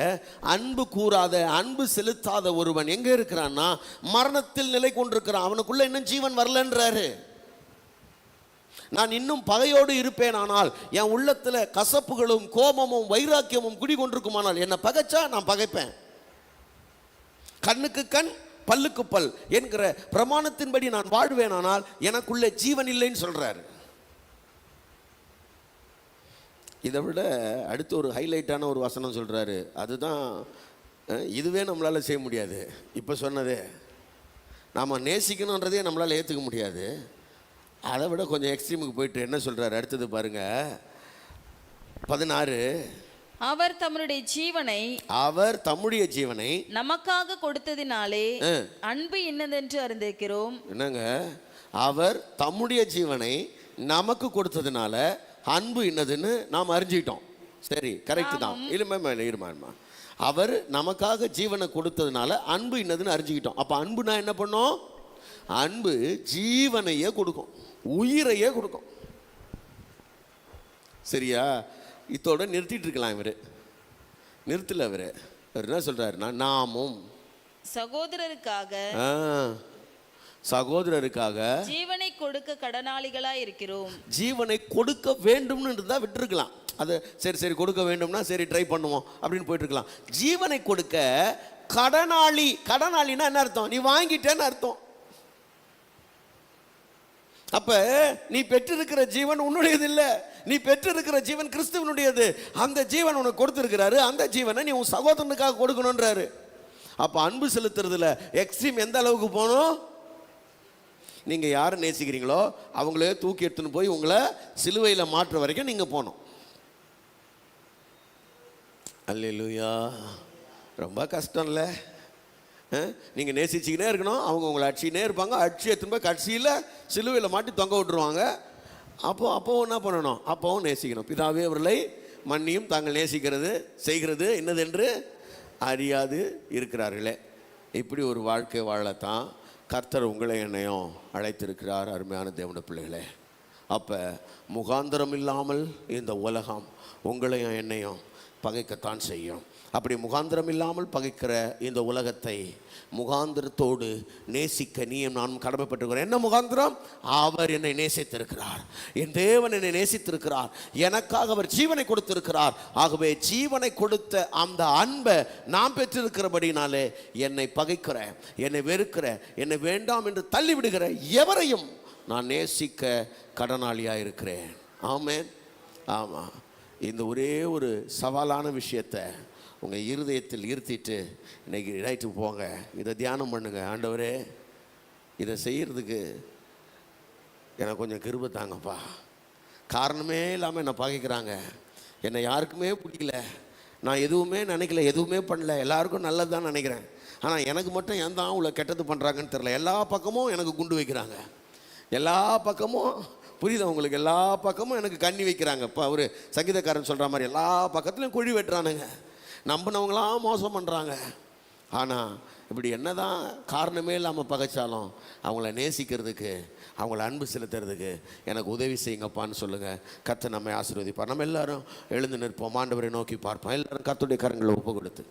அன்பு கூறாத, அன்பு செலுத்தாத ஒருவன் எங்க இருக்கிறான்னா மரணத்தில் நிலை கொண்டிருக்கிறான். அவனுக்குள்ள இன்னும் ஜீவன் வரலன்றாரு. நான் இன்னும் பகையோடு இருப்பேன், ஆனால் என் உள்ளத்தில் கசப்புகளும் கோபமும் வைராக்கியமும் குடிகொண்டிருக்குமானால், என்னை பகைச்சா நான் பகைப்பேன். கண்ணுக்கு கண் பல்லுக்கு பல் என்கிற பிரமாணத்தின்படி நான் வாழ்வேன், ஆனால் எனக்குள்ளே ஜீவன் இல்லைன்னு சொல்றாரு. இதை விட அடுத்து ஒரு ஹைலைட்டான ஒரு வசனம் சொல்றாரு. அதுதான், இதுவே நம்மளால செய்ய முடியாது. இப்போ சொன்னதே நாம் நேசிக்கணுன்றதே நம்மளால் ஏற்றுக்க முடியாது. அதை விட கொஞ்சம் எக்ஸ்ட்ரீமுக்கு போயிட்டு என்ன சொல்றாரு அடுத்தது பாருங்க. 16. அவர் தம்முடைய ஜீவனை நமக்காக கொடுத்ததினாலே அன்பு இன்னதென்று அறிந்திருக்கிறோம். என்னங்க, அவர் தம்முடைய ஜீவனை நமக்கு கொடுத்ததுனால அன்பு இன்னதுன்னு நாம் அறிஞ்சிட்டோம். சரி, கரெக்ட் தான். இருமா, அவர் நமக்காக ஜீவனை கொடுத்ததுனால அன்பு இன்னதுன்னு அறிஞ்சிக்கிட்டோம். அப்போ அன்புனா என்ன பண்ணோம்? அன்பு ஜீவனையே கொடுக்கும், உயிரையே கொடுக்கும். சரியா? இதோட நிறுத்திட்டு இருக்கலாம். இவர் நிறுத்தல. அவர் என்ன சொல்றாருன்னா, நாமும் சகோதரருக்காக ஜீவனை கொடுக்க கடனாளிகளாய் இருக்கிறோம். ஜீவனை கொடுக்க வேண்டும்னு தான் விட்டுருக்கலாம். அது சரி கொடுக்க வேண்டும்னா சரி ட்ரை பண்ணுவோம் அப்படின்னு போயிட்டு இருக்கலாம். ஜீவனை கொடுக்க கடனாளினா என்ன அர்த்தம்? நீ வாங்கிட்டேன்னு அர்த்தம். அப்ப நீ பெற்றிருக்கிற ஜீவன் உன்னுடையது இல்லை, நீ பெற்றிருக்கிற ஜீவன் கிறிஸ்துவனுடையது. அந்த ஜீவன் உனக்கு கொடுத்திருக்கிறாரு, அந்த ஜீவனை நீ உன் சகோதரனுக்காக கொடுக்கணும்ன்றாரு. அப்ப அன்பு செலுத்துறதுல எக்ஸ்ட்ரீம் எந்த அளவுக்கு போகணும்? நீங்க யாரை நேசிக்கிறீங்களோ அவங்களே தூக்கி எடுத்துன்னு போய் உங்களை சிலுவையில மாற்ற வரைக்கும் நீங்க போகணும். அல்லேலூயா. ரொம்ப கஷ்டம் இல்லை? நீங்கள் நேசிச்சுக்கினே இருக்கணும், அவங்க உங்களை அடிச்சுக்கினே இருப்பாங்க, அடிச்சு எடுத்துன்னு போய் கடைசியில் சிலுவையில் மாட்டி தொங்க விட்டுருவாங்க. அப்போவும் என்ன பண்ணணும்? அப்போவும் நேசிக்கணும். பிதாவே அவர்களை மன்னியும், தாங்கள் செய்கிறது என்னதென்று அறியாது இருக்கிறார்களே. இப்படி ஒரு வாழ்க்கை வாழத்தான் கர்த்தர் உங்களை என்னையும் அழைத்திருக்கிறார். அருமையான தேவனுடைய பிள்ளைகளே, அப்போ முகாந்திரம் இல்லாமல் இந்த உலகம் உங்களையும் என்னையும் பகைக்கத்தான் செய்யும். அப்படி முகாந்திரம் இல்லாமல் பகைக்கிற இந்த உலகத்தை முகாந்திரத்தோடு நேசிக்க நீயும் நானும் கடமைப்பட்டிருக்கிறோம். என்ன முகாந்திரம்? அவர் என்னை நேசித்திருக்கிறார், என் தேவன் என்னை நேசித்திருக்கிறார், எனக்காக அவர் ஜீவனை கொடுத்திருக்கிறார். ஆகவே ஜீவனை கொடுத்த அந்த அன்பை நாம் பெற்றிருக்கிறபடினாலே என்னை பகைக்கிற, என்னை வெறுக்கிற, என்னை வேண்டாம் என்று தள்ளிவிடுகிற எவரையும் நான் நேசிக்க கடனாளியாக இருக்கிறேன். ஆமென். ஆமாம், இந்த ஒரே ஒரு சவாலான விஷயத்தை உங்கள் இருதயத்தில் இருத்திட்டு இன்னைக்கு நைட்டு போங்க, இதை தியானம் பண்ணுங்க. ஆண்டவரே, இதை செய்கிறதுக்கு எனக்கு கொஞ்சம் கிருபை தாங்கப்பா. காரணமே இல்லாமல் என்னை பகைக்கிறாங்க, என்னை யாருக்குமே பிடிக்கல, நான் எதுவுமே நினைக்கல, எதுவுமே பண்ணல, எல்லாருக்கும் நல்லது தான் நினைக்கிறேன். ஆனால் எனக்கு மட்டும் ஏன் தான் அவ்வளோ கெட்டது பண்ணுறாங்கன்னு தெரில. எல்லா பக்கமும் எனக்கு குண்டு வைக்கிறாங்க, எல்லா பக்கமும், புரியுதா உங்களுக்கு, எல்லா பக்கமும் எனக்கு கண்ணி வைக்கிறாங்க. இப்போ அவர் சங்கீதக்காரன் சொல்கிற மாதிரி எல்லா பக்கத்துலையும் குழி வெட்டுறானுங்க, நம்பினவங்களாம் மோசம் பண்ணுறாங்க. ஆனால் இப்படி என்ன தான் காரணமே இல்லாமல் பகைச்சாலும் அவங்கள நேசிக்கிறதுக்கு, அவங்கள அன்பு செலுத்துறதுக்கு எனக்கு உதவி செய்யுங்கப்பான்னு சொல்லுங்கள். கர்த்தர் நம்மை ஆசீர்வதிப்பார். நம்ம எல்லாரும் எழுந்து நிற்போம், ஆண்டவரை நோக்கி பார்ப்போம். எல்லாரும் கர்த்தருடைய கரங்களை ஒப்பு கொடுத்து